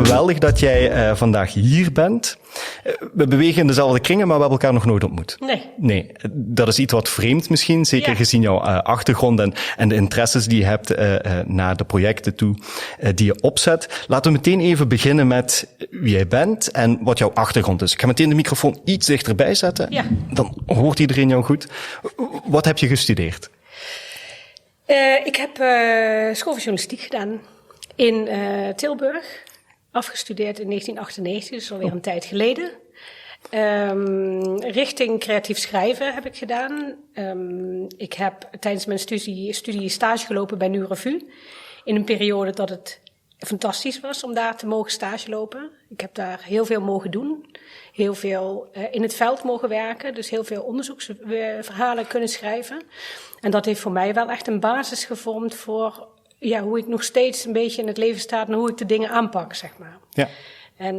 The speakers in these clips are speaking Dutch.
Geweldig dat jij vandaag hier bent. We bewegen in dezelfde kringen, maar we hebben elkaar nog nooit ontmoet. Nee, dat is iets wat vreemd misschien, zeker gezien jouw achtergrond en de interesses die je hebt naar de projecten toe die je opzet. Laten we meteen even beginnen met wie jij bent en wat jouw achtergrond is. Ik ga meteen de microfoon iets dichterbij zetten, dan hoort iedereen jou goed. Wat heb je gestudeerd? Ik heb school van journalistiek gedaan in Tilburg. Afgestudeerd in 1998, dus alweer een tijd geleden. Richting creatief schrijven heb ik gedaan. Ik heb tijdens mijn studie stage gelopen bij Nieuwe Revue. In een periode dat het fantastisch was om daar te mogen stage lopen. Ik heb daar heel veel mogen doen. Heel veel in het veld mogen werken. Dus heel veel onderzoeksverhalen kunnen schrijven. En dat heeft voor mij wel echt een basis gevormd voor hoe ik nog steeds een beetje in het leven sta en hoe ik de dingen aanpak, zeg maar. Ja. En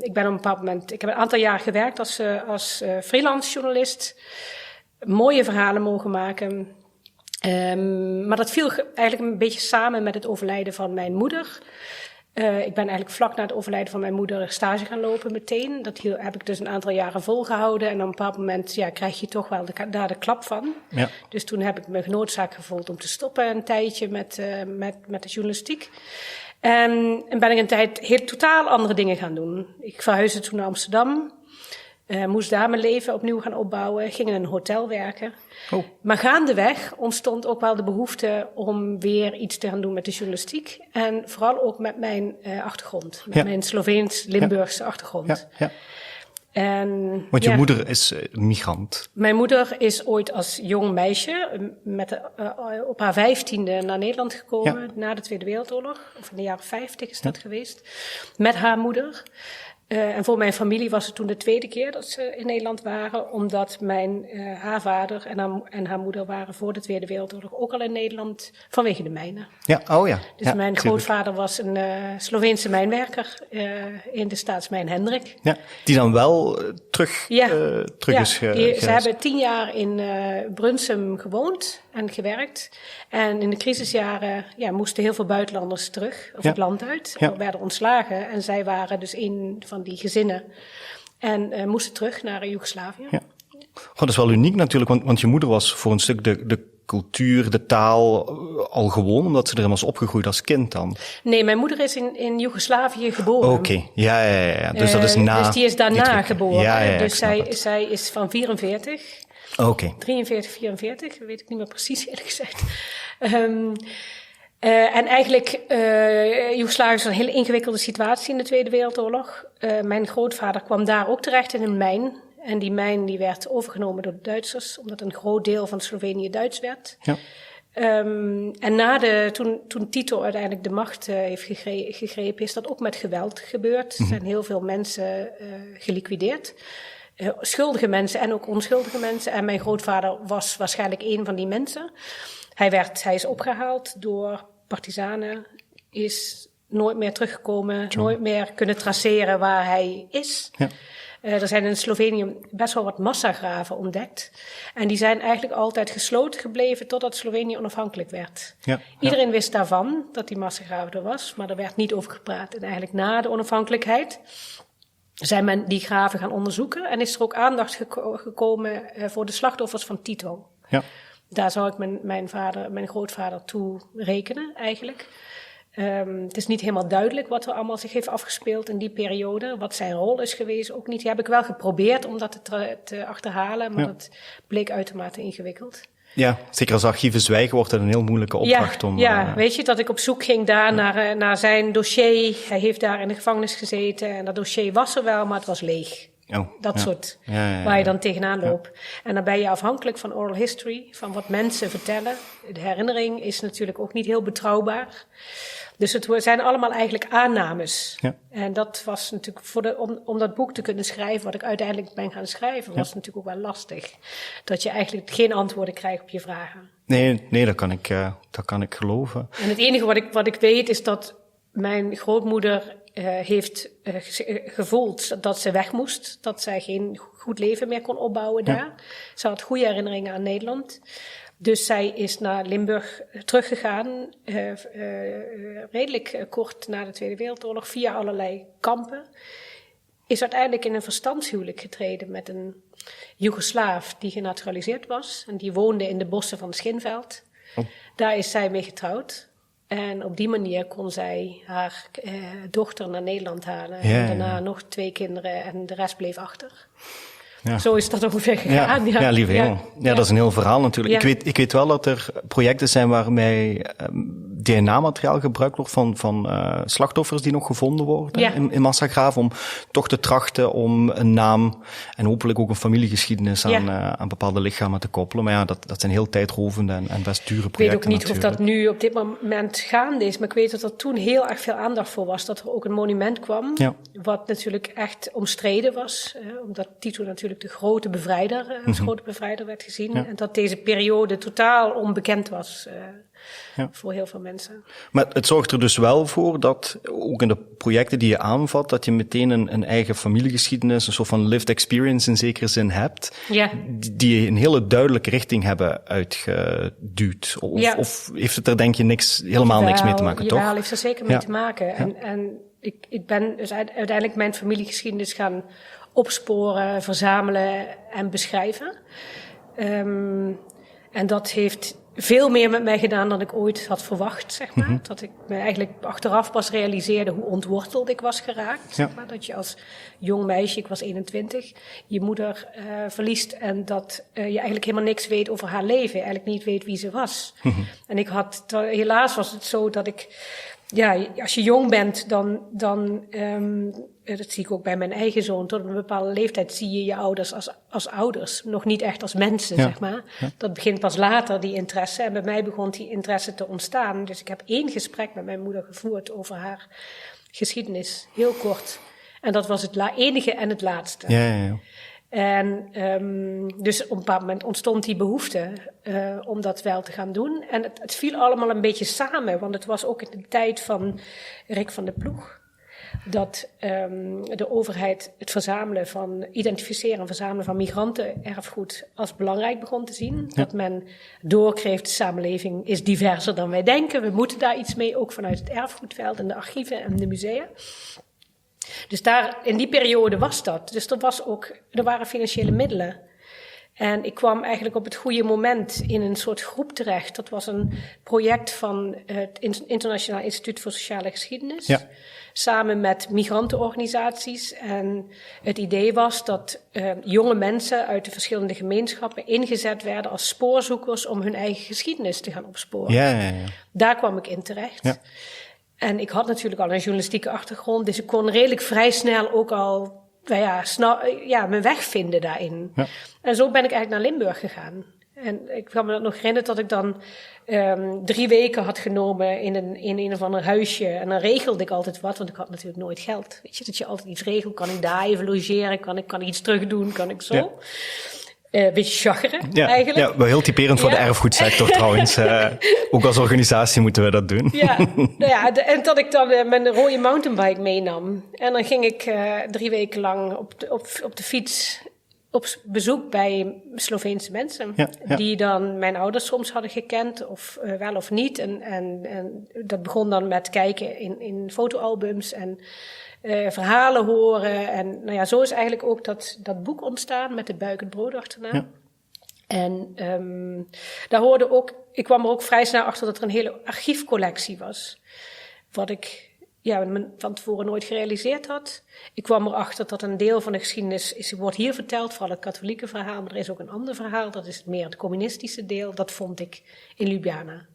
ik ben op een bepaald moment, ik heb een aantal jaar gewerkt als freelance journalist. Mooie verhalen mogen maken. Maar dat viel eigenlijk een beetje samen met het overlijden van mijn moeder. Ik ben eigenlijk vlak na het overlijden van mijn moeder stage gaan lopen meteen. Dat heb ik dus een aantal jaren volgehouden. En op een bepaald moment krijg je toch wel daar de klap van. Ja. Dus toen heb ik me genoodzaakt gevoeld om te stoppen een tijdje met de journalistiek. En ben ik een tijd totaal andere dingen gaan doen. Ik verhuisde toen naar Amsterdam. Moest daar mijn leven opnieuw gaan opbouwen. Ging in een hotel werken. Oh. Maar gaandeweg ontstond ook wel de behoefte om weer iets te gaan doen met de journalistiek. En vooral ook met mijn achtergrond. Met mijn Sloveens-Limburgse achtergrond. Ja. Want je moeder is migrant. Mijn moeder is ooit als jong meisje op haar 15e naar Nederland gekomen. Na de Tweede Wereldoorlog. Of in de jaren 50 is dat geweest. Met haar moeder. En voor mijn familie was het toen de tweede keer dat ze in Nederland waren, omdat haar vader en haar moeder waren voor de Tweede Wereldoorlog ook al in Nederland vanwege de mijnen. Dus mijn grootvader was een Sloveense mijnwerker in de staatsmijn Hendrik. Ja, die dan wel terug is ze hebben 10 jaar in Brunsum gewoond en gewerkt. En in de crisisjaren moesten heel veel buitenlanders terug, of het land uit, werden ontslagen. En zij waren dus een van die gezinnen en moesten terug naar Joegoslavië. Ja. Dat is wel uniek natuurlijk, want je moeder was voor een stuk de cultuur, de taal al gewoon, omdat ze erin was opgegroeid als kind dan? Nee, mijn moeder is in Joegoslavië geboren. Oké. Ja. Dus dat is na... Dus die is daarna geboren. Dus zij is van 44. Oké. 43, 44, weet ik niet meer precies eerlijk gezegd. En eigenlijk, Joegoslavië is een hele ingewikkelde situatie in de Tweede Wereldoorlog. Mijn grootvader kwam daar ook terecht in een mijn. En die mijn die werd overgenomen door de Duitsers, omdat een groot deel van Slovenië Duits werd. Ja. En toen Tito uiteindelijk de macht heeft gegrepen, is dat ook met geweld gebeurd. Er zijn heel veel mensen geliquideerd. Schuldige mensen en ook onschuldige mensen. En mijn grootvader was waarschijnlijk een van die mensen. Hij is opgehaald door partisanen, is nooit meer teruggekomen, nooit meer kunnen traceren waar hij is. Ja. Er zijn in Slovenië best wel wat massagraven ontdekt. En die zijn eigenlijk altijd gesloten gebleven totdat Slovenië onafhankelijk werd. Ja. Iedereen wist daarvan dat die massagraven er was, maar er werd niet over gepraat. En eigenlijk na de onafhankelijkheid zijn men die graven gaan onderzoeken en is er ook aandacht gekomen voor de slachtoffers van Tito. Ja. Daar zou ik mijn grootvader toe rekenen eigenlijk. Het is niet helemaal duidelijk wat er allemaal zich heeft afgespeeld in die periode. Wat zijn rol is geweest, ook niet. Die heb ik wel geprobeerd om dat te achterhalen, maar dat bleek uitermate ingewikkeld. Ja, zeker als archieven zwijgen wordt het een heel moeilijke opdracht om... weet je, dat ik op zoek ging daar naar zijn dossier. Hij heeft daar in de gevangenis gezeten en dat dossier was er wel, maar het was leeg. Dat soort, waar je dan tegenaan loopt. Ja. En dan ben je afhankelijk van oral history, van wat mensen vertellen. De herinnering is natuurlijk ook niet heel betrouwbaar. Dus het zijn allemaal eigenlijk aannames. Ja. En dat was natuurlijk, om dat boek te kunnen schrijven, wat ik uiteindelijk ben gaan schrijven, was natuurlijk ook wel lastig. Dat je eigenlijk geen antwoorden krijgt op je vragen. Nee, dat kan ik geloven. En het enige wat ik weet is dat mijn grootmoeder heeft gevoeld dat ze weg moest. Dat zij geen goed leven meer kon opbouwen daar. Ze had goede herinneringen aan Nederland. Dus zij is naar Limburg teruggegaan, redelijk kort na de Tweede Wereldoorlog, via allerlei kampen. Is uiteindelijk in een verstandshuwelijk getreden met een Joegoslaaf die genaturaliseerd was. En die woonde in de bossen van Schinveld. Oh. Daar is zij mee getrouwd. En op die manier kon zij haar dochter naar Nederland halen. Ja, en daarna nog 2 kinderen en de rest bleef achter. Ja. Zo is dat ongeveer gegaan. Ja, lieve hemel. Ja, dat is een heel verhaal natuurlijk. Ja. Ik weet wel dat er projecten zijn waarmee DNA-materiaal gebruikt wordt van slachtoffers die nog gevonden worden in massagraven, om toch te trachten om een naam en hopelijk ook een familiegeschiedenis aan bepaalde lichamen te koppelen. Maar ja, dat zijn heel tijdrovende en best dure projecten. Ik weet ook niet natuurlijk. Of dat nu op dit moment gaande is, maar ik weet dat er toen heel erg veel aandacht voor was. Dat er ook een monument kwam, wat natuurlijk echt omstreden was, omdat Tito natuurlijk de grote bevrijder, als grote bevrijder werd gezien. Ja. En dat deze periode totaal onbekend was voor heel veel mensen. Maar het zorgt er dus wel voor dat, ook in de projecten die je aanvat, dat je meteen een eigen familiegeschiedenis, een soort van lived experience in zekere zin hebt, die een hele duidelijke richting hebben uitgeduwd. Of heeft het er denk je helemaal niks mee te maken, toch? Ja, heeft er zeker mee te maken. En ik ben dus uiteindelijk mijn familiegeschiedenis gaan opsporen, verzamelen en beschrijven. En dat heeft veel meer met mij gedaan dan ik ooit had verwacht, zeg maar. Mm-hmm. Dat ik me eigenlijk achteraf pas realiseerde hoe ontworteld ik was geraakt. Zeg maar. Dat je als jong meisje, ik was 21, je moeder verliest en dat je eigenlijk helemaal niks weet over haar leven. Eigenlijk niet weet wie ze was. Mm-hmm. En helaas was het zo dat ik, als je jong bent, dan dat zie ik ook bij mijn eigen zoon, tot een bepaalde leeftijd zie je je ouders als ouders, nog niet echt als mensen, zeg maar. Ja. Dat begint pas later, die interesse. En bij mij begon die interesse te ontstaan. Dus ik heb 1 gesprek met mijn moeder gevoerd over haar geschiedenis, heel kort. En dat was het enige en het laatste. Ja. En dus op een bepaald moment ontstond die behoefte om dat wel te gaan doen. En het viel allemaal een beetje samen, want het was ook in de tijd van Rick van der Ploeg dat de overheid het identificeren en verzamelen van migrantenerfgoed als belangrijk begon te zien. Ja. Dat men doorkreeg, de samenleving is diverser dan wij denken. We moeten daar iets mee, ook vanuit het erfgoedveld en de archieven en de musea. Dus in die periode was dat. Dus er waren financiële middelen. En ik kwam eigenlijk op het goede moment in een soort groep terecht. Dat was een project van het Internationaal Instituut voor Sociale Geschiedenis. Ja. Samen met migrantenorganisaties. En het idee was dat jonge mensen uit de verschillende gemeenschappen ingezet werden als spoorzoekers om hun eigen geschiedenis te gaan opsporen. Ja. Daar kwam ik in terecht. Ja. En ik had natuurlijk al een journalistieke achtergrond, dus ik kon redelijk vrij snel ook al mijn weg vinden daarin. Ja. En zo ben ik eigenlijk naar Limburg gegaan. En ik kan me nog herinneren dat ik dan 3 weken had genomen in een of ander huisje. En dan regelde ik altijd wat, want ik had natuurlijk nooit geld. Weet je, dat je altijd iets regelt. Kan ik daar even logeren? Kan ik iets terugdoen? Kan ik zo? Ja. Beetje chageren, eigenlijk. Ja, wel heel typerend voor de erfgoedsector trouwens. Ook als organisatie moeten we dat doen. En dat ik dan mijn rode mountainbike meenam. En dan ging ik 3 weken lang op de fiets op bezoek bij Sloveense mensen. Die dan mijn ouders soms hadden gekend, of wel of niet. En dat begon dan met kijken in fotoalbums en verhalen horen. En zo is eigenlijk ook dat boek ontstaan met de buik het brood achterna. Ja. En daar hoorde ook, ik kwam er ook vrij snel achter dat er een hele archiefcollectie was. Wat ik van tevoren nooit gerealiseerd had. Ik kwam erachter dat een deel van de geschiedenis wordt hier verteld, vooral het katholieke verhaal. Maar er is ook een ander verhaal, dat is meer het communistische deel. Dat vond ik in Ljubljana.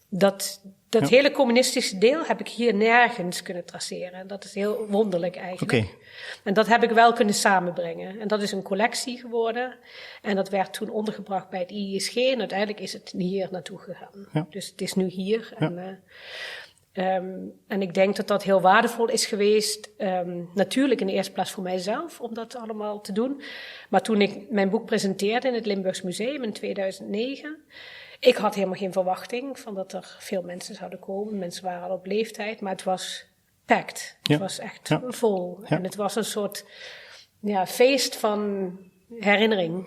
Dat hele communistische deel heb ik hier nergens kunnen traceren. Dat is heel wonderlijk eigenlijk. Okay. En dat heb ik wel kunnen samenbrengen. En dat is een collectie geworden. En dat werd toen ondergebracht bij het IISG. En uiteindelijk is het hier naartoe gegaan. Ja. Dus het is nu hier. Ja. En ik denk dat dat heel waardevol is geweest. Natuurlijk in de eerste plaats voor mijzelf, om dat allemaal te doen. Maar toen ik mijn boek presenteerde in het Limburgs Museum in 2009... Ik had helemaal geen verwachting van dat er veel mensen zouden komen. Mensen waren al op leeftijd, maar het was packed. Het was echt vol. Ja. En het was een soort feest van herinnering.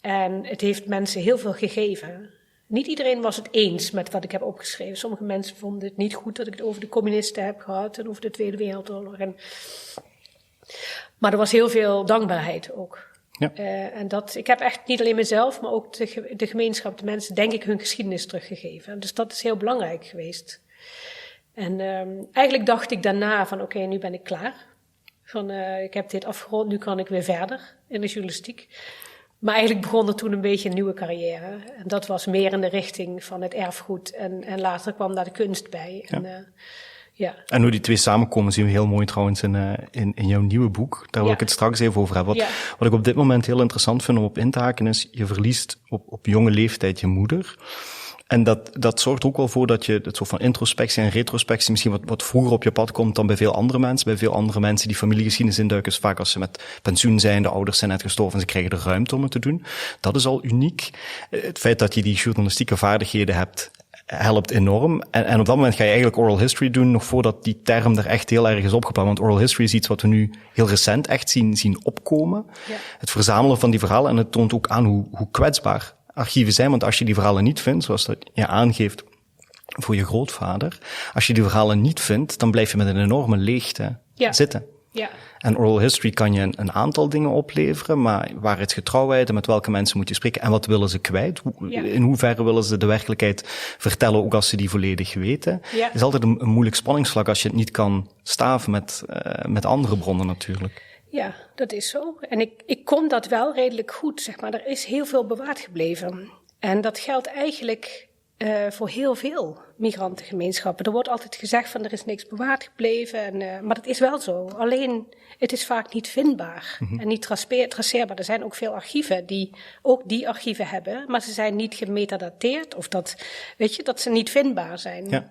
En het heeft mensen heel veel gegeven. Niet iedereen was het eens met wat ik heb opgeschreven. Sommige mensen vonden het niet goed dat ik het over de communisten heb gehad en over de Tweede Wereldoorlog. Maar er was heel veel dankbaarheid ook. Ja. En ik heb echt niet alleen mezelf, maar ook de gemeenschap, de mensen, denk ik, hun geschiedenis teruggegeven. Dus dat is heel belangrijk geweest. En eigenlijk dacht ik daarna van oké, nu ben ik klaar. Ik heb dit afgerond, nu kan ik weer verder in de journalistiek. Maar eigenlijk begon er toen een beetje een nieuwe carrière. En dat was meer in de richting van het erfgoed. En later kwam daar de kunst bij. Ja. En hoe die twee samenkomen zien we heel mooi trouwens in jouw nieuwe boek. Daar wil ik het straks even over hebben. Wat ik op dit moment heel interessant vind om op in te haken is, je verliest op jonge leeftijd je moeder. En dat zorgt ook wel voor dat je het soort van introspectie en retrospectie misschien wat vroeger op je pad komt dan bij veel andere mensen. Bij veel andere mensen die familiegeschiedenis induiken, is vaak als ze met pensioen zijn, de ouders zijn net gestorven en ze krijgen de ruimte om het te doen. Dat is al uniek. Het feit dat je die journalistieke vaardigheden hebt, helpt enorm. En op dat moment ga je eigenlijk oral history doen, nog voordat die term er echt heel erg is opgebouwd. Want oral history is iets wat we nu heel recent echt zien opkomen. Ja. Het verzamelen van die verhalen, en het toont ook aan hoe kwetsbaar archieven zijn. Want als je die verhalen niet vindt, zoals dat je aangeeft voor je grootvader, als je die verhalen niet vindt, dan blijf je met een enorme leegte zitten. Ja. En oral history kan je een aantal dingen opleveren, maar waarheidsgetrouwheid en met welke mensen moet je spreken en wat willen ze kwijt? In hoeverre willen ze de werkelijkheid vertellen, ook als ze die volledig weten? Ja. Het is altijd een moeilijk spanningsvlak als je het niet kan staven met andere bronnen natuurlijk. Ja, dat is zo. En ik kon dat wel redelijk goed, zeg maar. Er is heel veel bewaard gebleven. En dat geldt eigenlijk voor heel veel migrantengemeenschappen. Er wordt altijd gezegd van er is niks bewaard gebleven. Maar dat is wel zo. Alleen het is vaak niet vindbaar en niet traceerbaar. Er zijn ook veel archieven die ook die archieven hebben, maar ze zijn niet gemetadateerd of dat ze niet vindbaar zijn. Ja.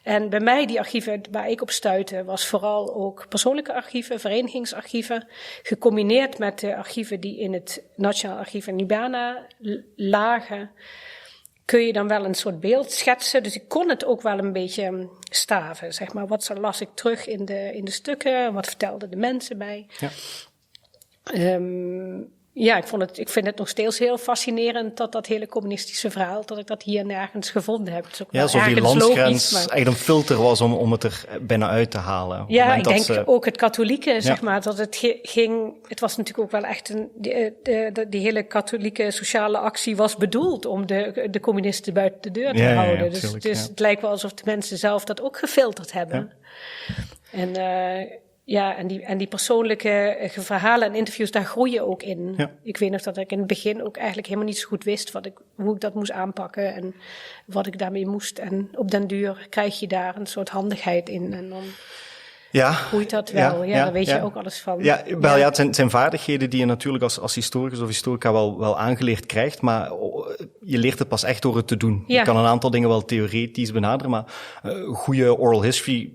En bij mij die archieven waar ik op stuitte was vooral ook persoonlijke archieven, verenigingsarchieven, gecombineerd met de archieven die in het Nationaal Archief in Ljubljana lagen. Kun je dan wel een soort beeld schetsen. Dus ik kon het ook wel een beetje staven, zeg maar. Wat las ik terug in de stukken? Wat vertelden de mensen mij? Ja. Ik vind het nog steeds heel fascinerend dat hele communistische verhaal, dat ik dat hier nergens gevonden heb. Het is ook alsof die landsgrens eigenlijk een filter was om het er bijna uit te halen. Ja, ik denk ook het katholieke, zeg maar, dat het ging. Het was natuurlijk ook wel echt die hele katholieke sociale actie was bedoeld om de communisten buiten de deur te houden. Dus het lijkt wel alsof de mensen zelf dat ook gefilterd hebben. Ja. En die persoonlijke verhalen en interviews, daar groei je ook in. Ja. Ik weet nog dat ik in het begin ook eigenlijk helemaal niet zo goed wist hoe ik dat moest aanpakken en wat ik daarmee moest. En op den duur krijg je daar een soort handigheid in en dan groeit dat wel. Ja, daar weet je ook alles van. Het zijn vaardigheden die je natuurlijk als historicus of historica wel aangeleerd krijgt, maar je leert het pas echt door het te doen. Ja. Je kan een aantal dingen wel theoretisch benaderen, maar goede oral history,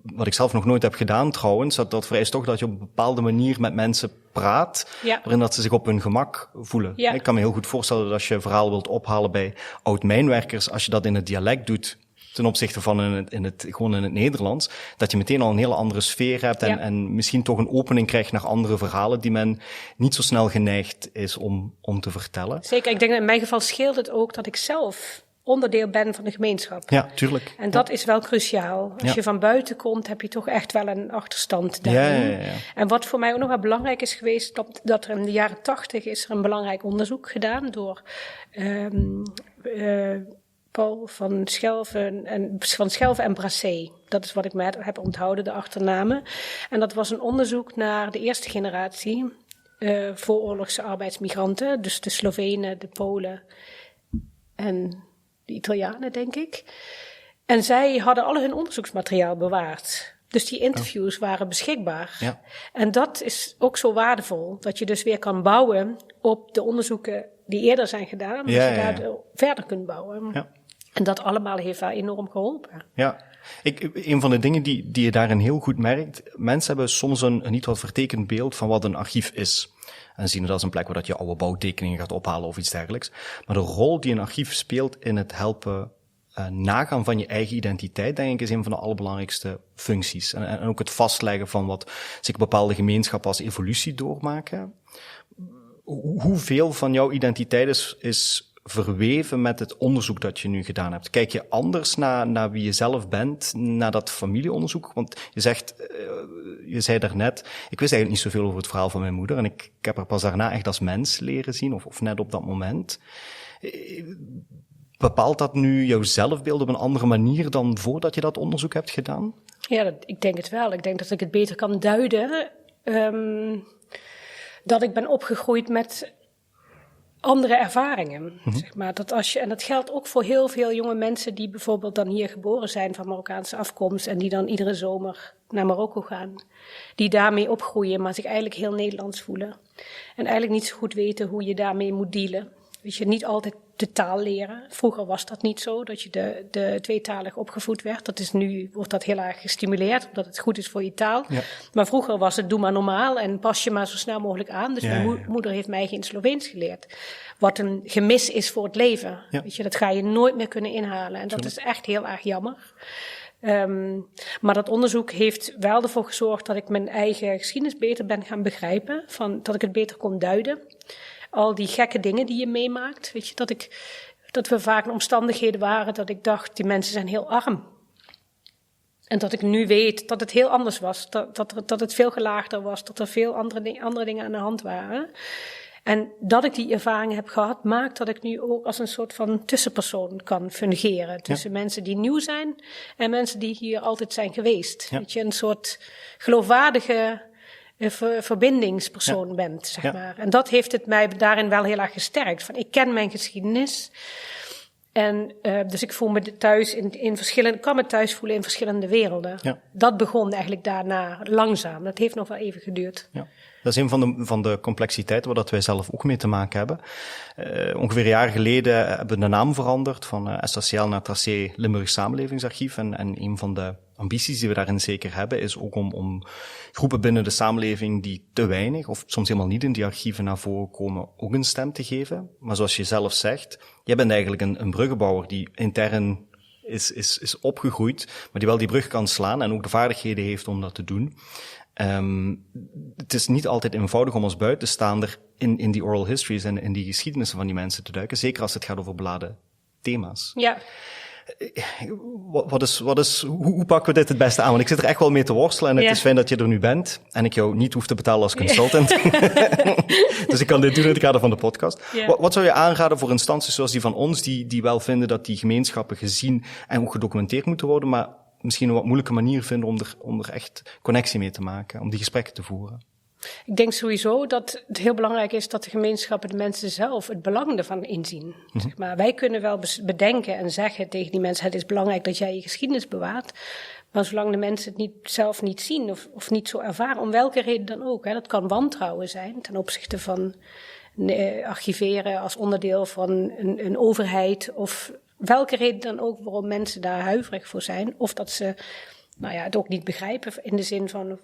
wat ik zelf nog nooit heb gedaan trouwens, dat vereist toch dat je op een bepaalde manier met mensen praat, waarin dat ze zich op hun gemak voelen. Ja. Ik kan me heel goed voorstellen dat als je een verhaal wilt ophalen bij oud-mijnwerkers, als je dat in het dialect doet, ten opzichte van gewoon in het Nederlands, dat je meteen al een hele andere sfeer hebt en misschien toch een opening krijgt naar andere verhalen die men niet zo snel geneigd is om te vertellen. Zeker, ik denk dat in mijn geval scheelt het ook dat ik zelf onderdeel ben van de gemeenschap. Ja, tuurlijk. En dat is wel cruciaal. Als je van buiten komt, heb je toch echt wel een achterstand daarin. Ja. En wat voor mij ook nog wel belangrijk is geweest, dat er in de jaren 80 is er een belangrijk onderzoek gedaan door Paul van Schelven en Brassé. Dat is wat ik me heb onthouden, de achternamen. En dat was een onderzoek naar de eerste generatie vooroorlogse arbeidsmigranten. Dus de Slovenen, de Polen en de Italianen, denk ik. En zij hadden al hun onderzoeksmateriaal bewaard. Dus die interviews waren beschikbaar. Ja. En dat is ook zo waardevol. Dat je dus weer kan bouwen op de onderzoeken die eerder zijn gedaan. Dat je daar verder kunt bouwen. Ja. En dat allemaal heeft daar enorm geholpen. Ja. Een van de dingen die je daarin heel goed merkt, mensen hebben soms een niet wat vertekend beeld van wat een archief is. En zien het als een plek waar dat je oude bouwtekeningen gaat ophalen of iets dergelijks. Maar de rol die een archief speelt in het helpen nagaan van je eigen identiteit, denk ik, is een van de allerbelangrijkste functies. En ook het vastleggen van wat zich bepaalde gemeenschappen als evolutie doormaken. Hoeveel van jouw identiteit is verweven met het onderzoek dat je nu gedaan hebt? Kijk je anders naar wie je zelf bent, naar dat familieonderzoek? Want je zei daarnet, ik wist eigenlijk niet zoveel over het verhaal van mijn moeder en ik heb haar pas daarna echt als mens leren zien, of net op dat moment. Bepaalt dat nu jouw zelfbeeld op een andere manier dan voordat je dat onderzoek hebt gedaan? Ja, ik denk het wel. Ik denk dat ik het beter kan duiden. Dat ik ben opgegroeid met andere ervaringen. Zeg maar. En dat geldt ook voor heel veel jonge mensen die bijvoorbeeld dan hier geboren zijn van Marokkaanse afkomst en die dan iedere zomer naar Marokko gaan. Die daarmee opgroeien, maar zich eigenlijk heel Nederlands voelen. En eigenlijk niet zo goed weten hoe je daarmee moet dealen. Weet je, niet altijd de taal leren. Vroeger was dat niet zo, dat je de tweetalig opgevoed werd. Nu wordt dat heel erg gestimuleerd, omdat het goed is voor je taal. Ja. Maar vroeger was het doe maar normaal en pas je maar zo snel mogelijk aan. Dus mijn moeder heeft mij geen Sloveens geleerd. Wat een gemis is voor het leven. Ja. Weet je, dat ga je nooit meer kunnen inhalen. En dat is echt heel erg jammer. Maar dat onderzoek heeft wel ervoor gezorgd dat ik mijn eigen geschiedenis beter ben gaan begrijpen. Dat ik het beter kon duiden. Al die gekke dingen die je meemaakt. Weet je, dat we vaak in omstandigheden waren dat ik dacht, die mensen zijn heel arm. En dat ik nu weet dat het heel anders was. Dat het veel gelaagder was. Dat er veel andere dingen aan de hand waren. En dat ik die ervaringen heb gehad, maakt dat ik nu ook als een soort van tussenpersoon kan fungeren. Tussen mensen die nieuw zijn en mensen die hier altijd zijn geweest. Ja. Weet je, een soort geloofwaardige verbindingspersoon bent, zeg maar. En dat heeft het mij daarin wel heel erg gesterkt. Van, ik ken mijn geschiedenis. En dus ik voel me thuis kan me thuis voelen in verschillende werelden. Ja. Dat begon eigenlijk daarna langzaam. Dat heeft nog wel even geduurd. Ja. Dat is een van de complexiteiten waar wij zelf ook mee te maken hebben. Ongeveer een jaar geleden hebben we de naam veranderd van SACL naar Tracé Limburg Samenlevingsarchief. En een van de ambities die we daarin zeker hebben is ook om groepen binnen de samenleving die te weinig of soms helemaal niet in die archieven naar voren komen ook een stem te geven. Maar zoals je zelf zegt, jij bent eigenlijk een bruggenbouwer die intern is opgegroeid, maar die wel die brug kan slaan en ook de vaardigheden heeft om dat te doen. Het is niet altijd eenvoudig om als buitenstaander in die oral histories en in die geschiedenissen van die mensen te duiken, zeker als het gaat over beladen thema's. Ja. Hoe pakken we dit het beste aan? Want ik zit er echt wel mee te worstelen en het is fijn dat je er nu bent en ik jou niet hoef te betalen als consultant. Dus ik kan dit doen in het kader van de podcast. Wat zou je aanraden voor instanties zoals die van ons, die wel vinden dat die gemeenschappen gezien en ook gedocumenteerd moeten worden, maar misschien een wat moeilijke manier vinden om er echt connectie mee te maken, om die gesprekken te voeren? Ik denk sowieso dat het heel belangrijk is dat de gemeenschappen, de mensen zelf, het belang ervan inzien. Mm-hmm. Zeg maar wij kunnen wel bedenken en zeggen tegen die mensen, het is belangrijk dat jij je geschiedenis bewaart. Maar zolang de mensen het zelf niet zien of niet zo ervaren, om welke reden dan ook. Dat kan wantrouwen zijn ten opzichte van archiveren als onderdeel van een overheid. Of welke reden dan ook waarom mensen daar huiverig voor zijn. Of dat ze het ook niet begrijpen in de zin van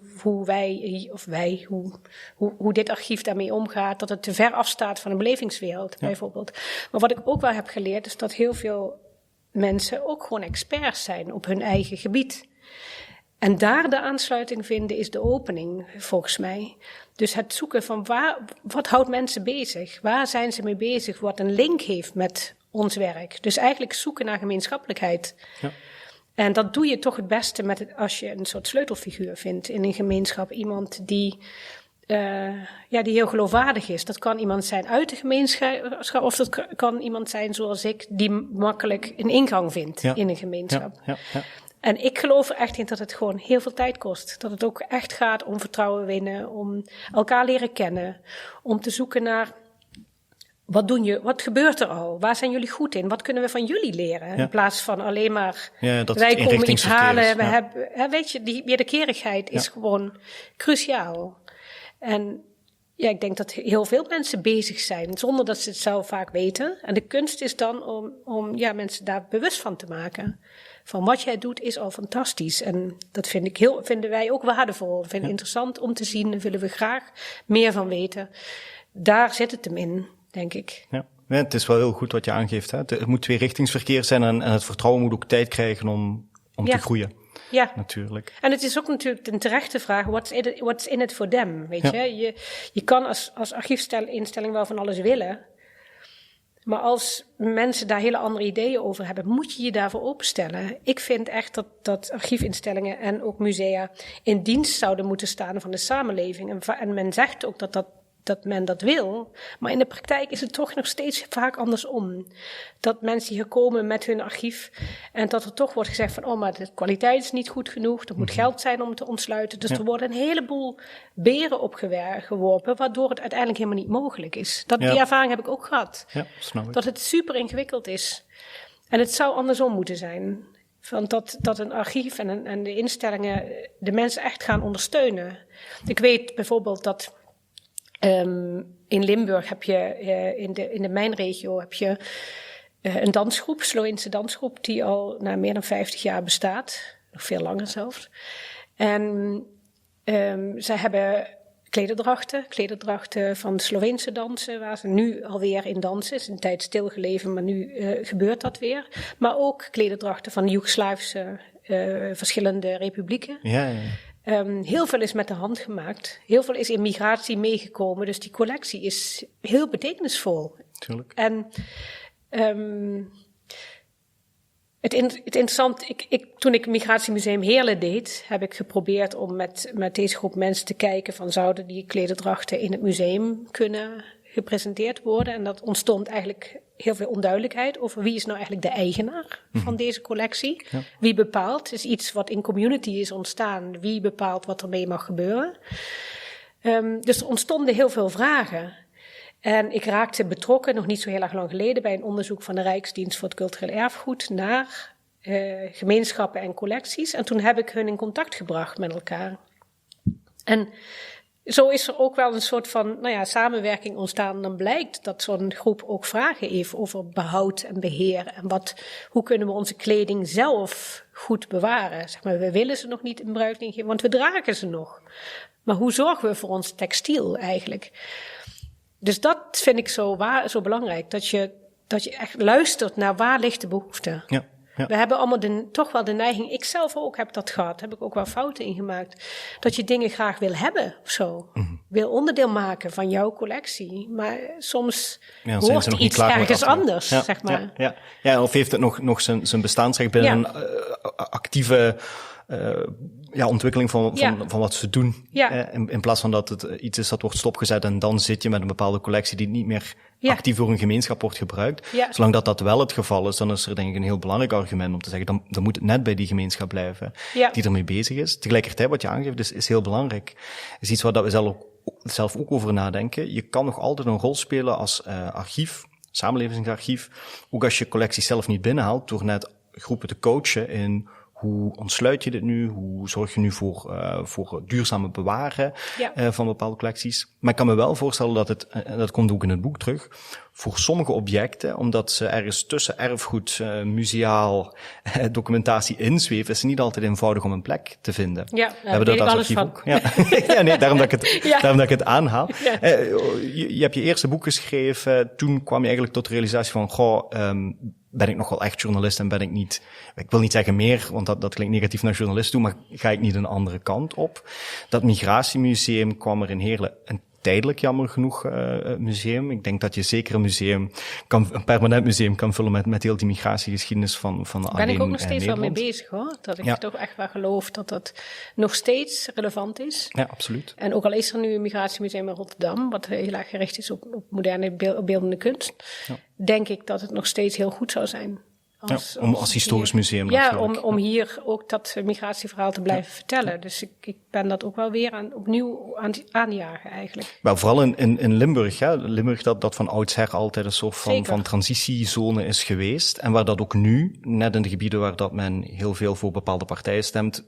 hoe dit archief daarmee omgaat. Dat het te ver afstaat van een belevingswereld, bijvoorbeeld. Maar wat ik ook wel heb geleerd is dat heel veel mensen ook gewoon experts zijn op hun eigen gebied. En daar de aansluiting vinden is de opening, volgens mij. Dus het zoeken van wat houdt mensen bezig? Waar zijn ze mee bezig? Wat een link heeft met ons werk. Dus eigenlijk zoeken naar gemeenschappelijkheid. Ja. En dat doe je toch het beste als je een soort sleutelfiguur vindt in een gemeenschap. Iemand die heel geloofwaardig is. Dat kan iemand zijn uit de gemeenschap, of dat kan iemand zijn zoals ik, die makkelijk een ingang vindt in een gemeenschap. Ja. En ik geloof er echt in dat het gewoon heel veel tijd kost. Dat het ook echt gaat om vertrouwen winnen, om elkaar leren kennen, om te zoeken naar wat gebeurt er al? Waar zijn jullie goed in? Wat kunnen we van jullie leren? Ja. In plaats van alleen maar wij komen iets halen. We hebben, weet je, die wederkerigheid is gewoon cruciaal. En ik denk dat heel veel mensen bezig zijn zonder dat ze het zelf vaak weten. En de kunst is dan om mensen daar bewust van te maken. Van wat jij doet is al fantastisch. En dat vinden wij ook waardevol. Vinden interessant om te zien. Daar willen we graag meer van weten. Daar zit het hem in, denk ik. Ja, het is wel heel goed wat je aangeeft. Hè? Het moet tweerichtingsverkeer zijn en het vertrouwen moet ook tijd krijgen om te groeien. natuurlijk. En het is ook natuurlijk een terechte vraag, what's in it for them, weet je? Je kan als archiefinstelling wel van alles willen, maar als mensen daar hele andere ideeën over hebben, moet je je daarvoor openstellen. Ik vind echt dat archiefinstellingen en ook musea in dienst zouden moeten staan van de samenleving. En men zegt ook dat men dat wil, maar in de praktijk is het toch nog steeds vaak andersom. Dat mensen hier komen met hun archief en dat er toch wordt gezegd van, maar de kwaliteit is niet goed genoeg, er moet geld zijn om te ontsluiten. Dus er worden een heleboel beren opgeworpen, waardoor het uiteindelijk helemaal niet mogelijk is. Die ervaring heb ik ook gehad. Ja, snap ik. Dat het super ingewikkeld is. En het zou andersom moeten zijn. Van dat een archief en de instellingen de mensen echt gaan ondersteunen. Ik weet bijvoorbeeld dat in Limburg heb je, in de mijnregio heb je een dansgroep, Slovense dansgroep, die al meer dan 50 jaar bestaat. Nog veel langer zelfs. En zij hebben klederdrachten van Sloveense dansen, waar ze nu alweer in dansen. Het is een tijd stilgelegen, maar nu gebeurt dat weer. Maar ook klederdrachten van Joegoslavische verschillende republieken. Ja. Heel veel is met de hand gemaakt. Heel veel is in migratie meegekomen. Dus die collectie is heel betekenisvol. Tuurlijk. En het interessant, toen ik Migratiemuseum Heerlen deed, heb ik geprobeerd om met deze groep mensen te kijken van, zouden die klederdrachten in het museum kunnen gepresenteerd worden? En dat ontstond eigenlijk heel veel onduidelijkheid over wie is nou eigenlijk de eigenaar van deze collectie. Ja. Wie bepaalt? Het is iets wat in community is ontstaan. Wie bepaalt wat ermee mag gebeuren? Dus er ontstonden heel veel vragen. En ik raakte betrokken, nog niet zo heel erg lang geleden, bij een onderzoek van de Rijksdienst voor het Cultureel Erfgoed naar gemeenschappen en collecties. En toen heb ik hun in contact gebracht met elkaar. En zo is er ook wel een soort van samenwerking ontstaan. Dan blijkt dat zo'n groep ook vragen heeft over behoud en beheer. En hoe kunnen we onze kleding zelf goed bewaren? Zeg maar, we willen ze nog niet in bruikleen geven, want we dragen ze nog. Maar hoe zorgen we voor ons textiel eigenlijk? Dus dat vind ik zo belangrijk. Dat je echt luistert naar waar ligt de behoefte. Ja. We hebben allemaal toch wel de neiging, ik zelf ook heb dat gehad, heb ik ook wel fouten in gemaakt, dat je dingen graag wil hebben of zo. Wil onderdeel maken van jouw collectie. Maar soms hoort iets ergens anders, zeg maar. Ja, of heeft het nog zijn bestaansrecht binnen een actieve ontwikkeling van wat ze doen. Ja. In plaats van dat het iets is dat wordt stopgezet en dan zit je met een bepaalde collectie die niet meer actief door een gemeenschap wordt gebruikt. Ja. Zolang dat wel het geval is, dan is er denk ik een heel belangrijk argument om te zeggen, dan moet het net bij die gemeenschap blijven die ermee bezig is. Tegelijkertijd, wat je aangeeft, is heel belangrijk. Is iets waar we zelf ook over nadenken. Je kan nog altijd een rol spelen als archief, samenlevingsarchief, ook als je collectie zelf niet binnenhaalt, door net groepen te coachen in hoe ontsluit je dit nu? Hoe zorg je nu voor duurzame bewaren van bepaalde collecties? Maar ik kan me wel voorstellen dat dat komt ook in het boek terug, voor sommige objecten, omdat ze ergens tussen erfgoed, museaal, documentatie inzweven, is het niet altijd eenvoudig om een plek te vinden. Ja, daar weet ik alles van. Ook. Daarom dat ik het aanhaal. Ja. Je hebt je eerste boek geschreven, toen kwam je eigenlijk tot de realisatie van, ben ik nog wel echt journalist en ben ik niet, ik wil niet zeggen meer, want dat klinkt negatief naar journalist toe, maar ga ik niet een andere kant op? Dat Migratiemuseum kwam er in Heerlen, een tijdelijk jammer genoeg museum. Ik denk dat je zeker een permanent museum kan vullen met heel die migratiegeschiedenis van alleen ben ik ook nog steeds wel mee bezig hoor. Dat ik toch echt wel geloof dat dat nog steeds relevant is. Ja, absoluut. En ook al is er nu een migratiemuseum in Rotterdam, wat heel erg gericht is op moderne beeldende kunst, denk ik dat het nog steeds heel goed zou zijn. Als historisch museum. Om hier ook dat migratieverhaal te blijven vertellen. Dus ik ben dat ook wel weer opnieuw aanjagen eigenlijk. Maar vooral in Limburg. Limburg dat van oudsher altijd een soort van transitiezone is geweest. En waar dat ook nu, net in de gebieden waar dat men heel veel voor bepaalde partijen stemt,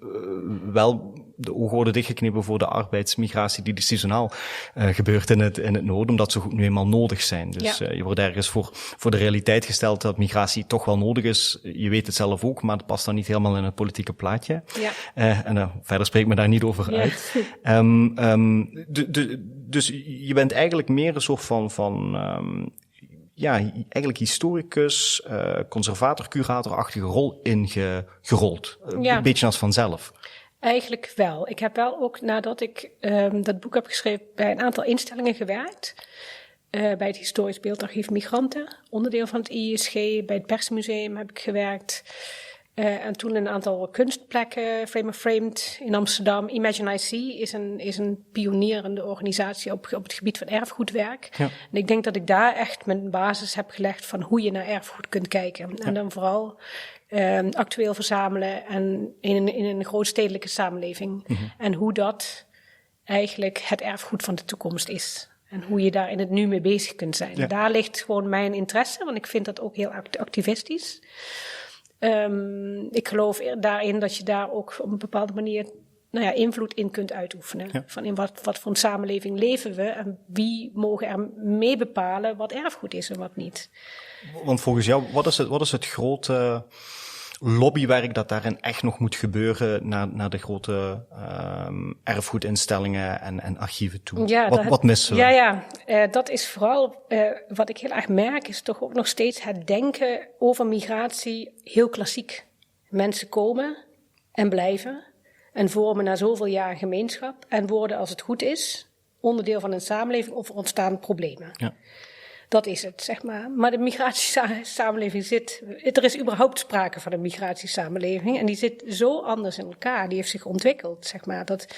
wel de ogen worden dichtgeknepen voor de arbeidsmigratie die seizonaal gebeurt in het noorden, omdat ze nu eenmaal nodig zijn. Dus je wordt ergens voor de realiteit gesteld dat migratie toch wel nodig is. Je weet het zelf ook, maar het past dan niet helemaal in het politieke plaatje. Ja. En verder spreek ik me daar niet over uit. Dus je bent eigenlijk meer een soort van eigenlijk historicus, conservator, curatorachtige rol ingerold. Een beetje als vanzelf. Eigenlijk wel. Ik heb wel ook nadat ik dat boek heb geschreven bij een aantal instellingen gewerkt. Bij het Historisch Beeldarchief Migranten, onderdeel van het ISG. Bij het Persmuseum heb ik gewerkt. En toen een aantal kunstplekken, Frame of Framed in Amsterdam. Imagine IC is een pionierende organisatie op het gebied van erfgoedwerk. Ja. En ik denk dat ik daar echt mijn basis heb gelegd van hoe je naar erfgoed kunt kijken. Ja. En dan vooral actueel verzamelen en in een grootstedelijke samenleving. Mm-hmm. En hoe dat eigenlijk het erfgoed van de toekomst is. En hoe je daar in het nu mee bezig kunt zijn. Ja. Daar ligt gewoon mijn interesse, want ik vind dat ook heel activistisch. Ik geloof daarin dat je daar ook op een bepaalde manier invloed in kunt uitoefenen. Ja. Van in wat voor een samenleving leven we en wie mogen er mee bepalen wat erfgoed is en wat niet. Want volgens jou, wat is het grote lobbywerk dat daarin echt nog moet gebeuren naar de grote erfgoedinstellingen en archieven toe? Ja, wat missen we? Dat is vooral wat ik heel erg merk, is toch ook nog steeds het denken over migratie heel klassiek. Mensen komen en blijven en vormen na zoveel jaar een gemeenschap en worden, als het goed is, onderdeel van een samenleving of er ontstaan problemen. Ja. Dat is het, zeg maar. Maar de migratiesamenleving er is überhaupt sprake van een migratiesamenleving en die zit zo anders in elkaar. Die heeft zich ontwikkeld, zeg maar. Dat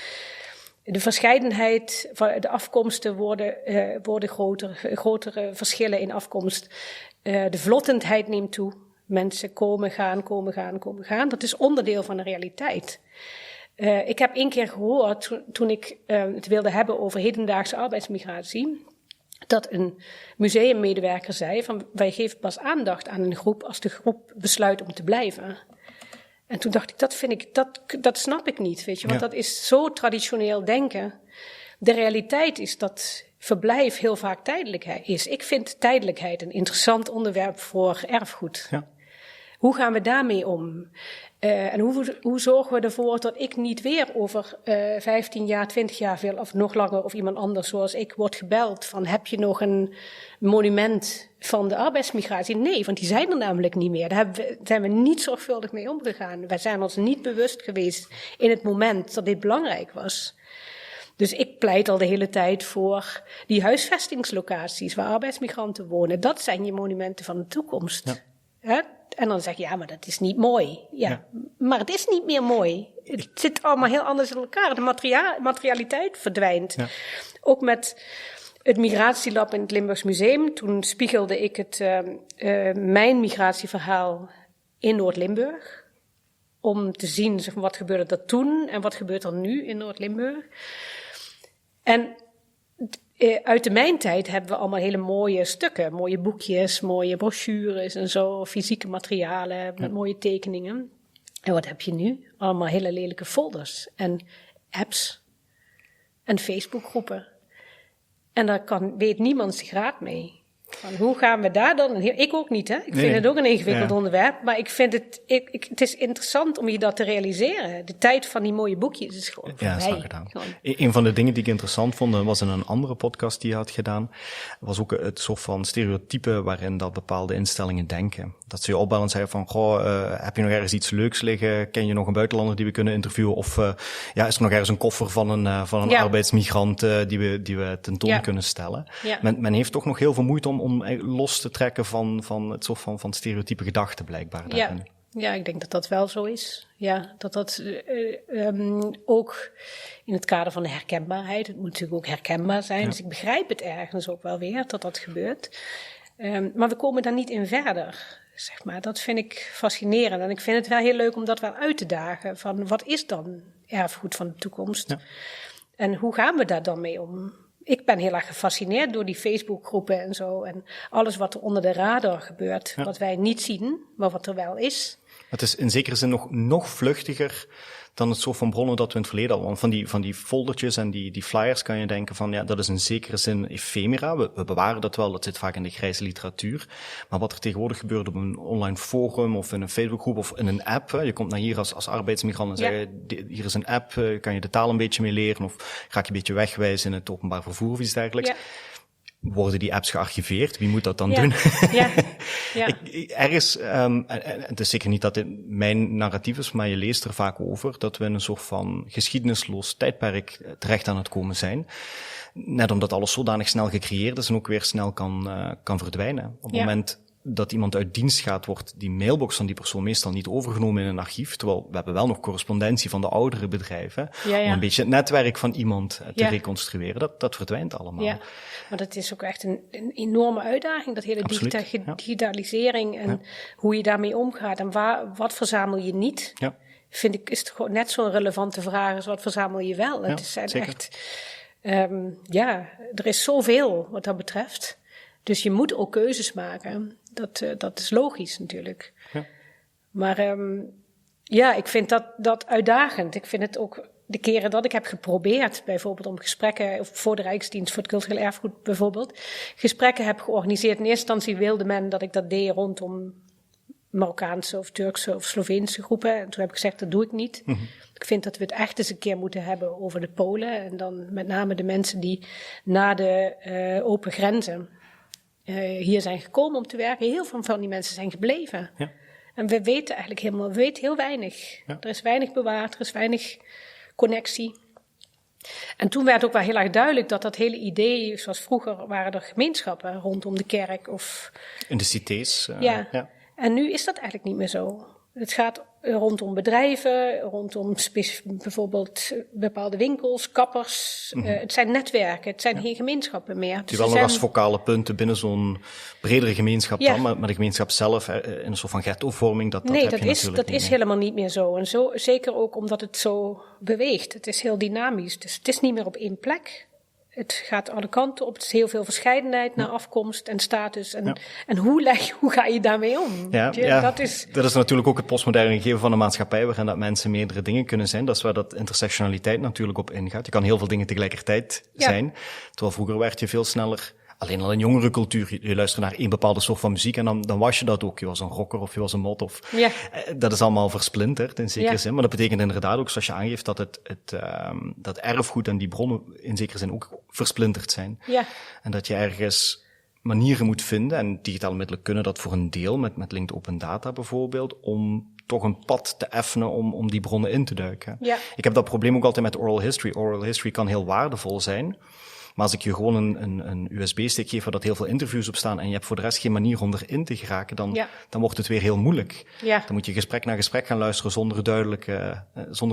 de verscheidenheid van de afkomsten worden groter, grotere verschillen in afkomst. De vlottendheid neemt toe. Mensen komen, gaan. Dat is onderdeel van de realiteit. Ik heb 1 keer gehoord, toen ik het wilde hebben over hedendaagse arbeidsmigratie, dat een museummedewerker zei van wij geven pas aandacht aan een groep als de groep besluit om te blijven. En toen dacht ik, dat snap ik niet, weet je, want dat is zo traditioneel denken. De realiteit is dat verblijf heel vaak tijdelijkheid is. Ik vind tijdelijkheid een interessant onderwerp voor erfgoed. Ja. Hoe gaan we daarmee om? En hoe zorgen we ervoor dat ik niet weer over 15 jaar, 20 jaar veel of nog langer of iemand anders zoals ik wordt gebeld van heb je nog een monument van de arbeidsmigratie? Nee, want die zijn er namelijk niet meer. Daar zijn we niet zorgvuldig mee omgegaan. Wij zijn ons niet bewust geweest in het moment dat dit belangrijk was. Dus ik pleit al de hele tijd voor die huisvestingslocaties waar arbeidsmigranten wonen. Dat zijn je monumenten van de toekomst. Ja. En dan zeg je, ja, maar dat is niet mooi. Ja, maar het is niet meer mooi. Het zit allemaal heel anders in elkaar. De materialiteit verdwijnt. Ja. Ook met het migratielab in het Limburgs Museum. Toen spiegelde ik mijn migratieverhaal in Noord-Limburg. Om te zien zeg maar, wat gebeurde er toen en wat gebeurt er nu in Noord-Limburg. En uit de mijntijd hebben we allemaal hele mooie stukken. Mooie boekjes, mooie brochures en zo. Fysieke materialen met mooie tekeningen. En wat heb je nu? Allemaal hele lelijke folders en apps en Facebookgroepen. En daar weet niemand zich raad mee. Van hoe gaan we daar dan? Ik ook niet, hè? Ik vind het ook een ingewikkeld onderwerp. Maar ik vind het is interessant om je dat te realiseren. De tijd van die mooie boekjes is gewoon voorbij. Ja, dat is gedaan. Een van de dingen die ik interessant vond, was in een andere podcast die je had gedaan, was ook het soort van stereotype waarin dat bepaalde instellingen denken. Dat ze je opbellen en zeggen van, heb je nog ergens iets leuks liggen? Ken je nog een buitenlander die we kunnen interviewen? Of is er nog ergens een koffer van een arbeidsmigrant die we tentoon kunnen stellen? Ja. Men heeft toch nog heel veel moeite om los te trekken van het soort van stereotype gedachten blijkbaar daarin. Ja, ik denk dat dat wel zo is. Ja, dat ook in het kader van de herkenbaarheid. Het moet natuurlijk ook herkenbaar zijn. Ja. Dus ik begrijp het ergens ook wel weer dat gebeurt. Maar we komen daar niet in verder. Zeg maar. Dat vind ik fascinerend. En ik vind het wel heel leuk om dat wel uit te dagen. Van wat is dan erfgoed van de toekomst? Ja. En hoe gaan we daar dan mee om? Ik ben heel erg gefascineerd door die Facebookgroepen en zo. En alles wat er onder de radar gebeurt. Ja. Wat wij niet zien, maar wat er wel is. Het is in zekere zin nog vluchtiger dan het soort van bronnen dat we in het verleden hadden. Want van die foldertjes en die flyers kan je denken van, ja, dat is in zekere zin ephemera. We bewaren dat wel, dat zit vaak in de grijze literatuur. Maar wat er tegenwoordig gebeurt op een online forum of in een Facebookgroep of in een app. Je komt naar hier als arbeidsmigrant en zeggen, hier is een app, kan je de taal een beetje mee leren of ga ik je een beetje wegwijzen in het openbaar vervoer of iets dergelijks. Ja. worden die apps gearchiveerd? Wie moet dat dan doen? Ja. Ergens, het is zeker niet dat dit mijn narratief is, maar je leest er vaak over dat we in een soort van geschiedenisloos tijdperk terecht aan het komen zijn. Net omdat alles zodanig snel gecreëerd is en ook weer snel kan verdwijnen. Op het moment dat iemand uit dienst gaat, wordt die mailbox van die persoon meestal niet overgenomen in een archief, terwijl we hebben wel nog correspondentie van de oudere bedrijven, om een beetje het netwerk van iemand te reconstrueren. Dat verdwijnt allemaal. Ja, maar dat is ook echt een enorme uitdaging, dat hele digitalisering en hoe je daarmee omgaat en wat verzamel je niet. Ja. Vind ik, is het gewoon net zo'n relevante vraag als wat verzamel je wel. Het zijn echt, er is zoveel wat dat betreft. Dus je moet ook keuzes maken. Dat is logisch natuurlijk. Ja. Maar ik vind dat uitdagend. Ik vind het ook de keren dat ik heb geprobeerd, bijvoorbeeld om gesprekken, of voor de Rijksdienst voor het cultureel erfgoed bijvoorbeeld, gesprekken heb georganiseerd. In eerste instantie wilde men dat ik dat deed rondom Marokkaanse of Turkse of Sloveense groepen. En toen heb ik gezegd, dat doe ik niet. Mm-hmm. Ik vind dat we het echt eens een keer moeten hebben over de Polen. En dan met name de mensen die na de open grenzen hier zijn gekomen om te werken. Heel veel van die mensen zijn gebleven. Ja. En we weten eigenlijk heel weinig. Ja. Er is weinig bewaard, er is weinig connectie. En toen werd ook wel heel erg duidelijk dat hele idee, zoals vroeger waren er gemeenschappen rondom de kerk of in de cités. Ja. En nu is dat eigenlijk niet meer zo. Het gaat rondom bedrijven, rondom bijvoorbeeld bepaalde winkels, kappers. Mm-hmm. Het zijn netwerken, het zijn geen gemeenschappen meer. Die wel nog als focale punten binnen zo'n bredere gemeenschap dan, maar de gemeenschap zelf in een soort van ghettovorming, dat is helemaal niet meer zo. En zo, zeker ook omdat het zo beweegt. Het is heel dynamisch, dus het is niet meer op één plek. Het gaat alle kanten op. Het is heel veel verscheidenheid naar afkomst en status. En hoe ga je daarmee om? Dat is natuurlijk ook het postmoderne gegeven van de maatschappij, waarin dat mensen meerdere dingen kunnen zijn. Dat is waar dat intersectionaliteit natuurlijk op ingaat. Je kan heel veel dingen tegelijkertijd zijn. Terwijl vroeger werd je veel sneller, alleen al in jongere cultuur, je luisterde naar één bepaalde soort van muziek en dan was je dat ook. Je was een rocker of je was een mot. Dat is allemaal versplinterd in zekere zin. Maar dat betekent inderdaad ook, zoals je aangeeft, dat dat erfgoed en die bronnen in zekere zin ook versplinterd zijn. Ja. En dat je ergens manieren moet vinden, en digitale middelen kunnen dat voor een deel, met linked open data bijvoorbeeld, om toch een pad te effenen om die bronnen in te duiken. Ja. Ik heb dat probleem ook altijd met oral history. Oral history kan heel waardevol zijn. Maar als ik je gewoon een USB-stick geef waar dat heel veel interviews op staan en je hebt voor de rest geen manier om erin te geraken, dan wordt het weer heel moeilijk. Ja. Dan moet je gesprek na gesprek gaan luisteren zonder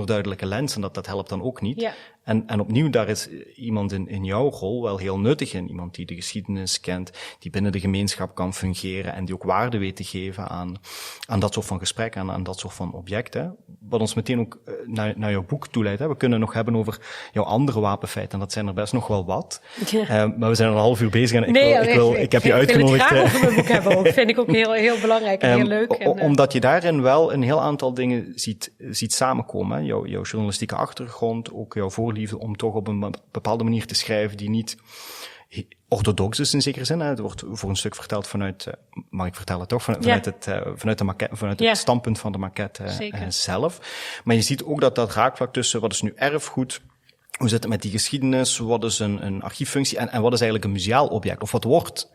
duidelijke lens en dat helpt dan ook niet. Ja. En opnieuw, daar is iemand in jouw rol wel heel nuttig in. Iemand die de geschiedenis kent, die binnen de gemeenschap kan fungeren en die ook waarde weet te geven aan dat soort van gesprekken, aan dat soort van objecten. Wat ons meteen ook naar jouw boek toeleidt. Hè. We kunnen nog hebben over jouw andere wapenfeiten en dat zijn er best nog wel wat. Ja. Maar we zijn al een half uur bezig en ik heb je uitgenodigd. Ik wil het graag over mijn boek hebben ook. Vind ik ook heel, heel belangrijk en heel leuk. Omdat je daarin wel een heel aantal dingen ziet samenkomen. Hè. Jouw journalistieke achtergrond, ook jouw voorliefde om toch op een bepaalde manier te schrijven die niet orthodox is in zekere zin. Hè. Het wordt voor een stuk verteld vanuit, maar ik vertel het toch, vanuit de maquette, vanuit het standpunt van de maquette zelf. Maar je ziet ook dat raakvlak tussen wat is nu erfgoed, hoe zit het met die geschiedenis, wat is een archieffunctie en wat is eigenlijk een museaal object, of wat wordt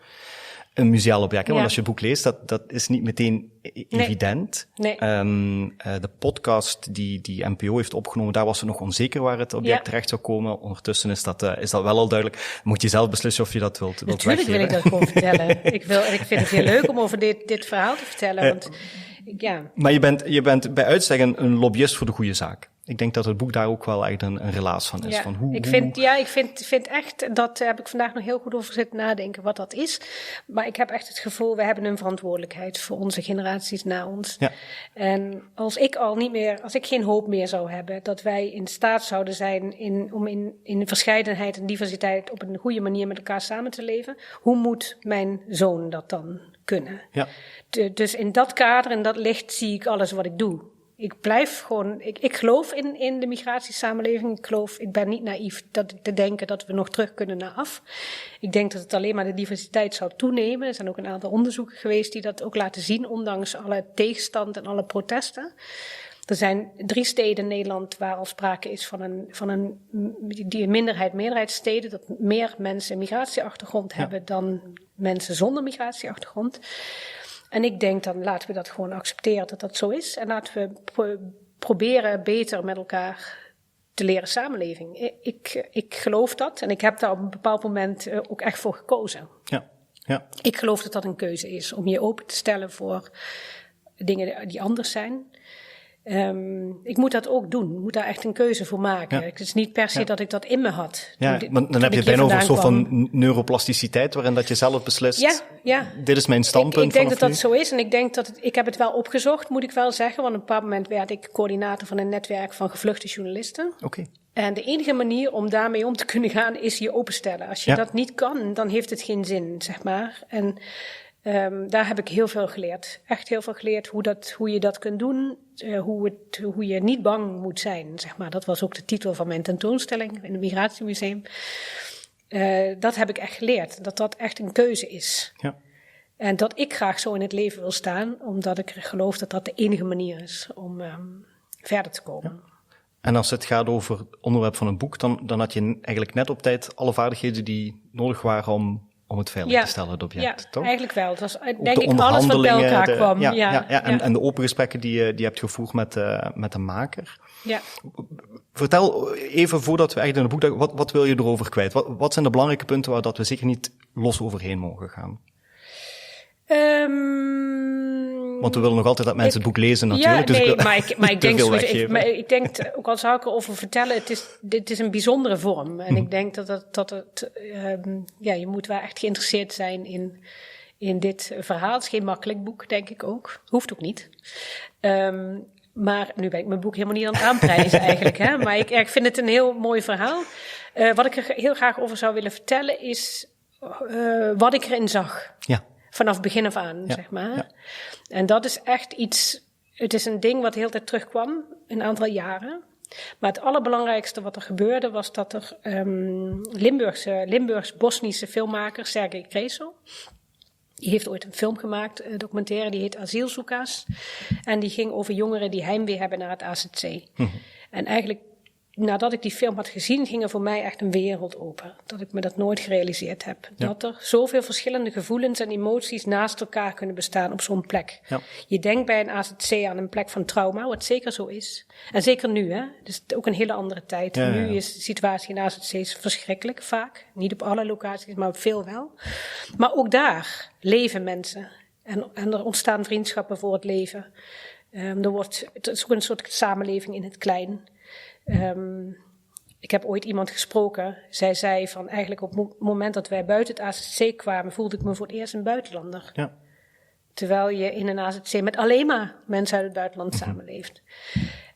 een museaal object. Want als je het boek leest, dat is niet meteen evident. Nee. De podcast die NPO heeft opgenomen, daar was het nog onzeker waar het object terecht zou komen. Ondertussen is dat wel al duidelijk. Moet je zelf beslissen of je dat wilt Natuurlijk weggeven. Wil ik dat gewoon vertellen. Ik vind het heel leuk om over dit verhaal te vertellen. Want, Maar je bent bij uitstek een lobbyist voor de goede zaak. Ik denk dat het boek daar ook wel echt een relaas van is. Ja, van ik vind echt, dat heb ik vandaag nog heel goed over zitten nadenken wat dat is. Maar ik heb echt het gevoel, we hebben een verantwoordelijkheid voor onze generaties na ons. Ja. En als ik geen hoop meer zou hebben, dat wij in staat zouden zijn om in verscheidenheid en diversiteit op een goede manier met elkaar samen te leven, hoe moet mijn zoon dat dan kunnen? Ja. Dus in dat kader, in dat licht zie ik alles wat ik doe. Ik blijf gewoon, ik geloof in de migratiesamenleving. Ik ben niet naïef te denken dat we nog terug kunnen naar af. Ik denk dat het alleen maar de diversiteit zou toenemen. Er zijn ook een aantal onderzoeken geweest die dat ook laten zien, ondanks alle tegenstand en alle protesten. Er zijn 3 steden in Nederland waar al sprake is van die meerderheidssteden, dat meer mensen een migratieachtergrond hebben dan mensen zonder migratieachtergrond. En ik denk dan laten we dat gewoon accepteren dat dat zo is. En laten we proberen beter met elkaar te leren samenleving. Ik geloof dat en ik heb daar op een bepaald moment ook echt voor gekozen. Ja. Ik geloof dat dat een keuze is om je open te stellen voor dingen die anders zijn. Ik moet dat ook doen. Ik moet daar echt een keuze voor maken. Het is niet per se dat ik dat in me had. Ja, maar dan heb je het bijna over een soort van neuroplasticiteit, waarin dat je zelf beslist, dit is mijn standpunt. Ik denk dat dat zo is en ik denk dat ik heb het wel opgezocht, moet ik wel zeggen. Want op een bepaald moment werd ik coördinator van een netwerk van gevluchte journalisten. Oké. En de enige manier om daarmee om te kunnen gaan is je openstellen. Als je dat niet kan, dan heeft het geen zin, zeg maar. En daar heb ik heel veel geleerd. Echt heel veel geleerd hoe je dat kunt doen. Hoe je niet bang moet zijn, zeg maar. Dat was ook de titel van mijn tentoonstelling in het Migratiemuseum. Dat heb ik echt geleerd. Dat dat echt een keuze is. Ja. En dat ik graag zo in het leven wil staan. Omdat ik geloof dat dat de enige manier is om verder te komen. Ja. En als het gaat over het onderwerp van een boek, dan had je eigenlijk net op tijd alle vaardigheden die nodig waren om het veilig te stellen, het object, toch? Ja, eigenlijk wel. Het was denk ik alles wat bij elkaar kwam. En de open gesprekken die je hebt gevoerd met de maker. Ja. Vertel even, voordat we echt in het boek duiken, wat wil je erover kwijt? Wat zijn de belangrijke punten waar dat we zeker niet los overheen mogen gaan? Want we willen nog altijd dat mensen het boek lezen natuurlijk. Ik denk, ook al zou ik erover vertellen, dit is een bijzondere vorm. En ik denk je moet wel echt geïnteresseerd zijn in dit verhaal. Het is geen makkelijk boek, denk ik ook. Hoeft ook niet. Maar nu ben ik mijn boek helemaal niet aan het aanprijzen eigenlijk. Hè? Maar ik vind het een heel mooi verhaal. Wat ik er heel graag over zou willen vertellen is wat ik erin zag. Ja. Vanaf begin af aan, zeg maar. Ja. En dat is echt iets, het is een ding wat de hele tijd terugkwam, een aantal jaren. Maar het allerbelangrijkste wat er gebeurde was dat er Limburgs-Bosnische filmmaker Sergej Kreso, die heeft ooit een film gemaakt, een documentaire, die heet Asielzoekers. En die ging over jongeren die heimwee hebben naar het AZC. En eigenlijk, nadat ik die film had gezien, ging er voor mij echt een wereld open. Dat ik me dat nooit gerealiseerd heb. Ja. Dat er zoveel verschillende gevoelens en emoties naast elkaar kunnen bestaan op zo'n plek. Ja. Je denkt bij een AZC aan een plek van trauma, wat zeker zo is. En zeker nu, hè. Dus ook een hele andere tijd. Ja, nu is de situatie in AZC's verschrikkelijk vaak. Niet op alle locaties, maar op veel wel. Maar ook daar leven mensen. En er ontstaan vriendschappen voor het leven. Het is ook een soort samenleving in het klein. Ik heb ooit iemand gesproken. Zij zei van eigenlijk op het moment dat wij buiten het AZC kwamen, voelde ik me voor het eerst een buitenlander. Ja. Terwijl je in een AZC met alleen maar mensen uit het buitenland samenleeft.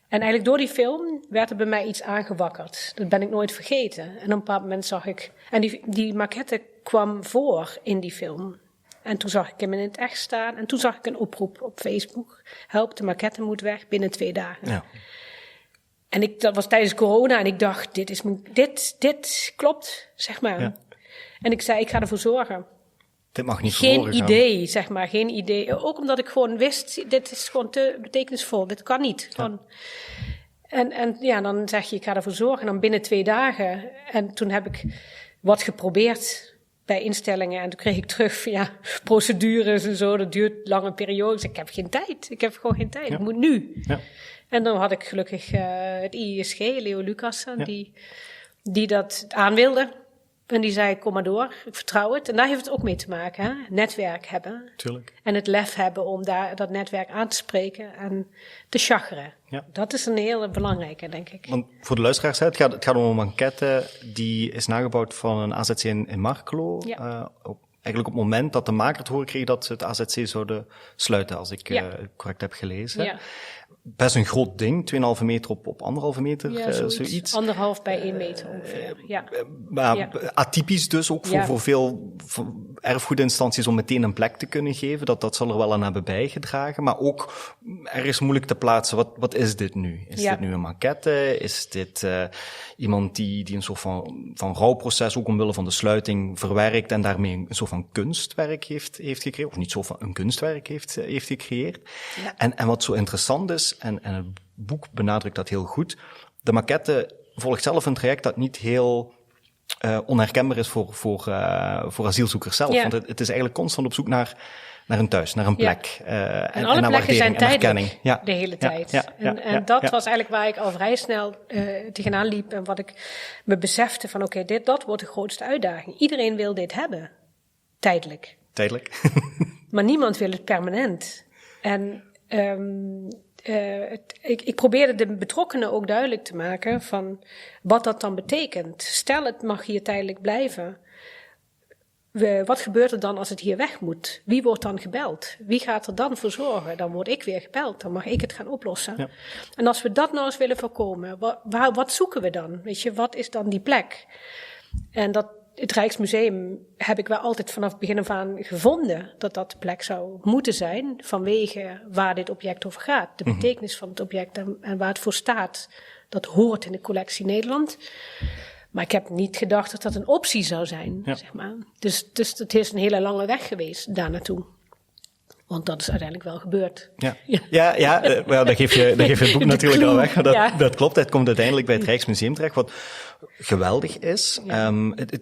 En eigenlijk door die film werd er bij mij iets aangewakkerd. Dat ben ik nooit vergeten. En op een bepaald moment zag ik, en die maquette kwam voor in die film. En toen zag ik hem in het echt staan. En toen zag ik een oproep op Facebook. Help, de maquette moet weg binnen 2 dagen. Ja. En dat was tijdens corona en ik dacht, dit klopt, zeg maar. Ja. En ik zei, ik ga ervoor zorgen. Dit mag niet geen idee, zeg maar, geen idee. Ook omdat ik gewoon wist, dit is gewoon te betekenisvol, dit kan niet. Gewoon. En dan zeg je, ik ga ervoor zorgen. En dan binnen 2 dagen. En toen heb ik wat geprobeerd bij instellingen. En toen kreeg ik terug via procedures en zo. Dat duurt lange periodes. Ik heb geen tijd. Ik heb gewoon geen tijd. Het moet nu. Ja. En dan had ik gelukkig het IISG, Leo Lucassen, die dat aan wilde. En die zei, kom maar door, ik vertrouw het. En daar heeft het ook mee te maken, hè? Netwerk hebben. Tuurlijk. En het lef hebben om dat netwerk aan te spreken en te chagren. Ja. Dat is een hele belangrijke, denk ik. Want voor de luisteraars, het gaat om een maquette die is nagebouwd van een AZC in Markelo. Ja. Eigenlijk op het moment dat de maker het horen kreeg dat ze het AZC zouden sluiten, als ik correct heb gelezen. Ja. Best een groot ding, 2,5 meter op 1,5 meter, zoiets. 1,5 bij 1 meter ongeveer, Atypisch dus ook voor veel erfgoedinstanties om meteen een plek te kunnen geven. Dat zal er wel aan hebben bijgedragen. Maar ook ergens moeilijk te plaatsen. Wat is dit nu? Is dit nu een maquette? Is dit iemand die een soort van rouwproces ook omwille van de sluiting verwerkt en daarmee een soort van kunstwerk heeft gecreëerd? Of niet zo van een kunstwerk heeft gecreëerd? Ja. En wat zo interessant is, is, en het boek benadrukt dat heel goed, de maquette volgt zelf een traject dat niet heel onherkenbaar is voor asielzoekers zelf. Want het is eigenlijk constant op zoek naar een thuis, naar een plek. En alle plekken zijn tijdelijk, de hele tijd. En dat was eigenlijk waar ik al vrij snel tegenaan liep en wat ik me besefte van dat wordt de grootste uitdaging. Iedereen wil dit hebben. Tijdelijk. Maar niemand wil het permanent. En ik probeerde de betrokkenen ook duidelijk te maken van wat dat dan betekent. Stel, het mag hier tijdelijk blijven. Wat gebeurt er dan als het hier weg moet? Wie wordt dan gebeld? Wie gaat er dan voor zorgen? Dan word ik weer gebeld. Dan mag ik het gaan oplossen. Ja. En als we dat nou eens willen voorkomen, wat zoeken we dan? Weet je, wat is dan die plek? En het Rijksmuseum heb ik wel altijd vanaf het begin af aan gevonden dat de plek zou moeten zijn vanwege waar dit object over gaat. De betekenis van het object en waar het voor staat. Dat hoort in de collectie Nederland. Maar ik heb niet gedacht dat dat een optie zou zijn, zeg maar. Dus het is een hele lange weg geweest daar naartoe. Want dat is uiteindelijk wel gebeurd. Dan geef je het boek natuurlijk al weg. Dat klopt, het komt uiteindelijk bij het Rijksmuseum terecht, wat geweldig is.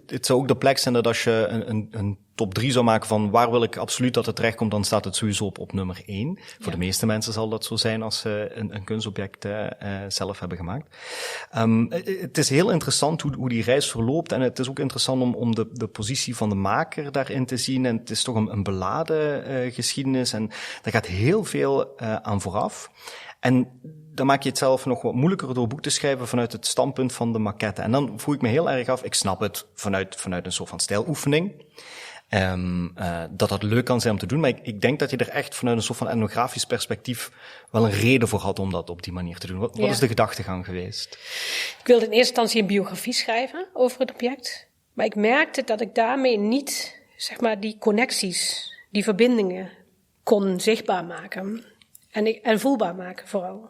Het zou ook de plek zijn dat als je een top 3 zou maken van waar wil ik absoluut dat het terechtkomt, dan staat het sowieso op nummer 1. Voor de meeste mensen zal dat zo zijn als ze een kunstobject zelf hebben gemaakt. Het is heel interessant hoe die reis verloopt en het is ook interessant om de positie van de maker daarin te zien. En het is toch een beladen geschiedenis en daar gaat heel veel aan vooraf. En dan maak je het zelf nog wat moeilijker door het boek te schrijven vanuit het standpunt van de maquette. En dan voel ik me heel erg af, ik snap het vanuit een soort van stijloefening. Dat leuk kan zijn om te doen, maar ik denk dat je er echt vanuit een soort van etnografisch perspectief wel een reden voor had om dat op die manier te doen. Wat is de gedachtegang geweest? Ik wilde in eerste instantie een biografie schrijven over het object, maar ik merkte dat ik daarmee niet, zeg maar, die connecties, die verbindingen kon zichtbaar maken. En voelbaar maken vooral.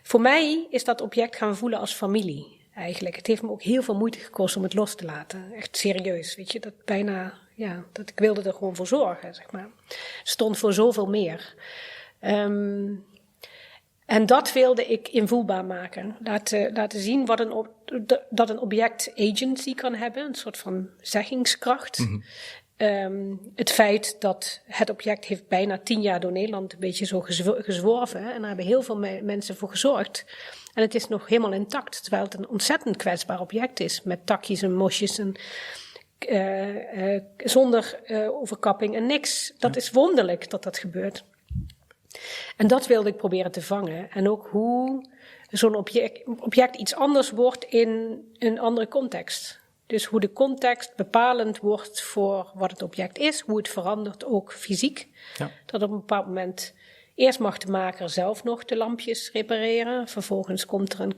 Voor mij is dat object gaan voelen als familie, eigenlijk. Het heeft me ook heel veel moeite gekost om het los te laten. Echt serieus, weet je. Dat ik wilde er gewoon voor zorgen, zeg maar. Stond voor zoveel meer. En dat wilde ik invoelbaar maken. Laten zien dat een object agency kan hebben. Een soort van zeggingskracht. Mm-hmm. Het feit dat het object heeft bijna 10 jaar door Nederland een beetje zo gezworven. Hè, en daar hebben heel veel mensen voor gezorgd. En het is nog helemaal intact. Terwijl het een ontzettend kwetsbaar object is. Met takjes en mosjes en zonder overkapping en niks. Dat is wonderlijk dat dat gebeurt. En dat wilde ik proberen te vangen. En ook hoe zo'n object iets anders wordt in een andere context. Dus hoe de context bepalend wordt voor wat het object is, hoe het verandert ook fysiek. Ja. Dat op een bepaald moment, eerst mag de maker zelf nog de lampjes repareren. Vervolgens komt er een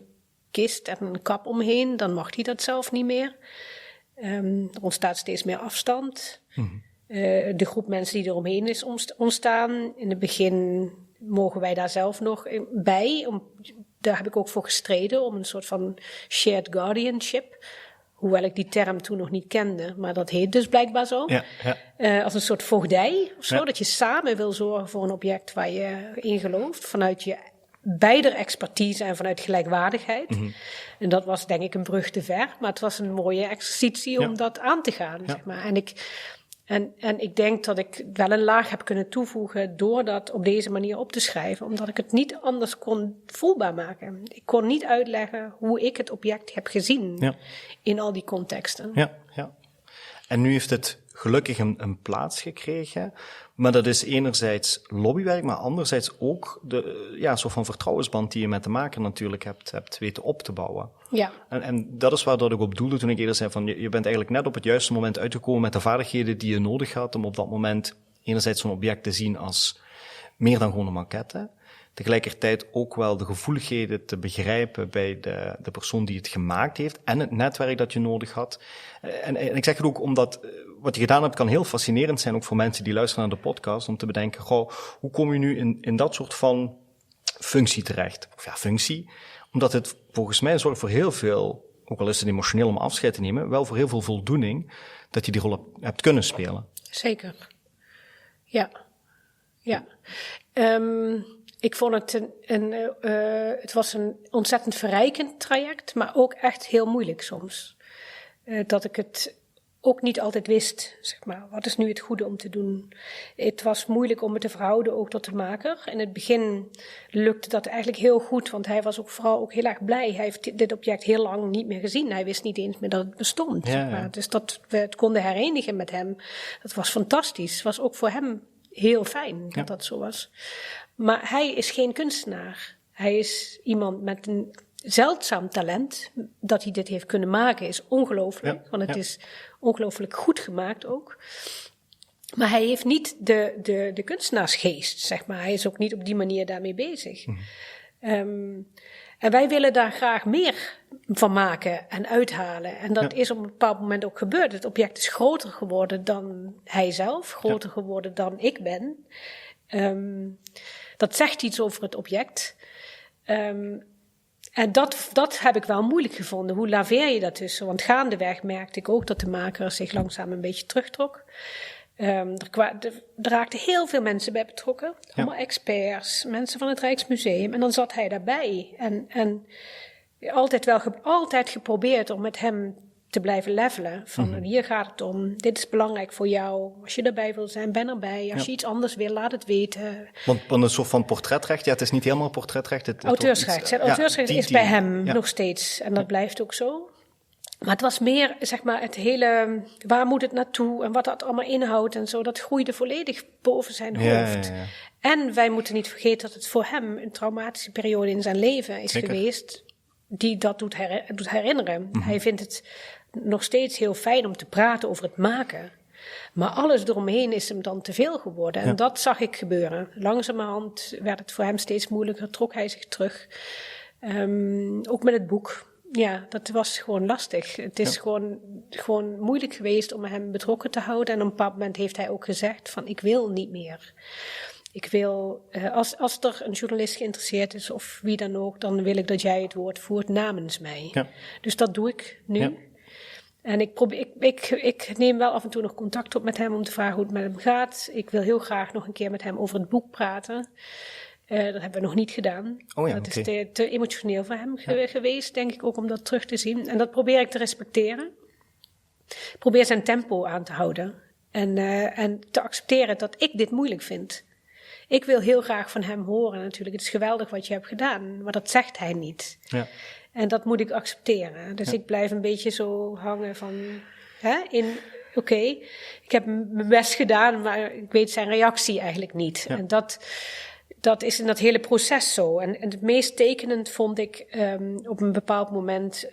kist en een kap omheen, dan mag hij dat zelf niet meer. Er ontstaat steeds meer afstand. Mm-hmm. De groep mensen die eromheen is ontstaan. In het begin mogen wij daar zelf nog bij. Daar heb ik ook voor gestreden, om een soort van shared guardianship. Hoewel ik die term toen nog niet kende, maar dat heet dus blijkbaar zo. Ja. Als een soort voogdij of zo, dat je samen wil zorgen voor een object waar je in gelooft. Vanuit je beider expertise en vanuit gelijkwaardigheid. Mm-hmm. En dat was denk ik een brug te ver, maar het was een mooie exercitie om dat aan te gaan. Ja. Zeg maar. En ik denk dat ik wel een laag heb kunnen toevoegen door dat op deze manier op te schrijven. Omdat ik het niet anders kon voelbaar maken. Ik kon niet uitleggen hoe ik het object heb gezien in al die contexten. Ja. En nu heeft het gelukkig een plaats gekregen. Maar dat is enerzijds lobbywerk, maar anderzijds ook de soort van vertrouwensband die je met de maker natuurlijk hebt weten op te bouwen. Ja. En dat is waar dat ik op doelde toen ik eerder zei van je bent eigenlijk net op het juiste moment uitgekomen met de vaardigheden die je nodig had om op dat moment enerzijds zo'n object te zien als meer dan gewoon een maquette. Tegelijkertijd ook wel de gevoeligheden te begrijpen bij de persoon die het gemaakt heeft en het netwerk dat je nodig had. En ik zeg het ook omdat wat je gedaan hebt kan heel fascinerend zijn, ook voor mensen die luisteren naar de podcast, om te bedenken, hoe kom je nu in dat soort van functie terecht? Of functie. Omdat het volgens mij zorgt voor heel veel, ook al is het emotioneel om afscheid te nemen, wel voor heel veel voldoening dat je die rol hebt kunnen spelen. Zeker. Ja. Ik vond het het was een ontzettend verrijkend traject, maar ook echt heel moeilijk soms. Dat ik het ook niet altijd wist, zeg maar. Wat is nu het goede om te doen? Het was moeilijk om me te verhouden ook tot de maker. In het begin lukte dat eigenlijk heel goed, want hij was ook vooral ook heel erg blij. Hij heeft dit object heel lang niet meer gezien. Hij wist niet eens meer dat het bestond. Ja, ja. Zeg maar. Dus dat we het konden herenigen met hem, dat was fantastisch. Het was ook voor hem heel fijn dat dat zo was. Maar hij is geen kunstenaar. Hij is iemand met een zeldzaam talent. Dat hij dit heeft kunnen maken is ongelooflijk. Want het is ongelooflijk goed gemaakt ook. Maar hij heeft niet de kunstenaarsgeest, zeg maar. Hij is ook niet op die manier daarmee bezig. En wij willen daar graag meer van maken en uithalen. En dat is op een bepaald moment ook gebeurd. Het object is groter geworden dan hij zelf. Groter geworden dan ik ben. Dat zegt iets over het object. En dat heb ik wel moeilijk gevonden. Hoe laveer je daartussen? Want gaandeweg merkte ik ook dat de maker zich langzaam een beetje terugtrok. Er raakten heel veel mensen bij betrokken. Allemaal experts, mensen van het Rijksmuseum. En dan zat hij daarbij. En altijd geprobeerd om met hem te blijven levelen. Van hier gaat het om, dit is belangrijk voor jou. Als je erbij wil zijn, ben erbij. Als je iets anders wil, laat het weten. Want een soort van portretrecht, het is niet helemaal portretrecht. Auteursrecht. Het auteursrecht is bij hem nog steeds. En dat blijft ook zo. Maar het was meer, zeg maar, het hele, waar moet het naartoe en wat dat allemaal inhoudt en zo. Dat groeide volledig boven zijn hoofd. Ja. En wij moeten niet vergeten dat het voor hem een traumatische periode in zijn leven is geweest. Die dat doet herinneren. Hij vindt het nog steeds heel fijn om te praten over het maken. Maar alles eromheen is hem dan te veel geworden. En dat zag ik gebeuren. Langzamerhand werd het voor hem steeds moeilijker. Trok hij zich terug. Ook met het boek. Ja, dat was gewoon lastig. Het is gewoon moeilijk geweest om hem betrokken te houden. En op een bepaald moment heeft hij ook gezegd van ik wil niet meer. Ik wil, als er een journalist geïnteresseerd is of wie dan ook, dan wil ik dat jij het woord voert namens mij. Ja. Dus dat doe ik nu. Ja. En ik neem wel af en toe nog contact op met hem om te vragen hoe het met hem gaat. Ik wil heel graag nog een keer met hem over het boek praten. Dat hebben we nog niet gedaan. Dat is te emotioneel voor hem geweest, denk ik ook, om dat terug te zien. En dat probeer ik te respecteren. Ik probeer zijn tempo aan te houden. En te accepteren dat ik dit moeilijk vind. Ik wil heel graag van hem horen natuurlijk. Het is geweldig wat je hebt gedaan, maar dat zegt hij niet. Ja. En dat moet ik accepteren. Dus ik blijf een beetje zo hangen van, oké, ik heb mijn best gedaan, maar ik weet zijn reactie eigenlijk niet. Ja. En dat is in dat hele proces zo. En het meest tekenend vond ik op een bepaald moment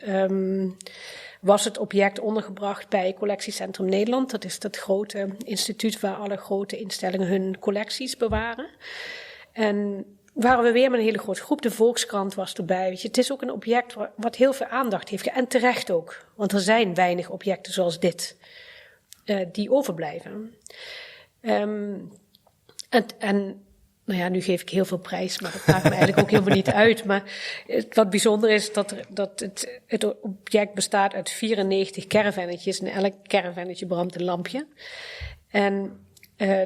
was het object ondergebracht bij Collectiecentrum Nederland. Dat is dat grote instituut waar alle grote instellingen hun collecties bewaren. En waren we weer met een hele grote groep. De Volkskrant was erbij. Weet je, het is ook een object wat heel veel aandacht heeft. En terecht ook. Want er zijn weinig objecten zoals dit die overblijven. Nou ja, nu geef ik heel veel prijs, maar dat maakt me eigenlijk ook helemaal niet uit. Maar wat bijzonder is, dat het object bestaat uit 94 caravannetjes. En elk caravannetje brandt een lampje. En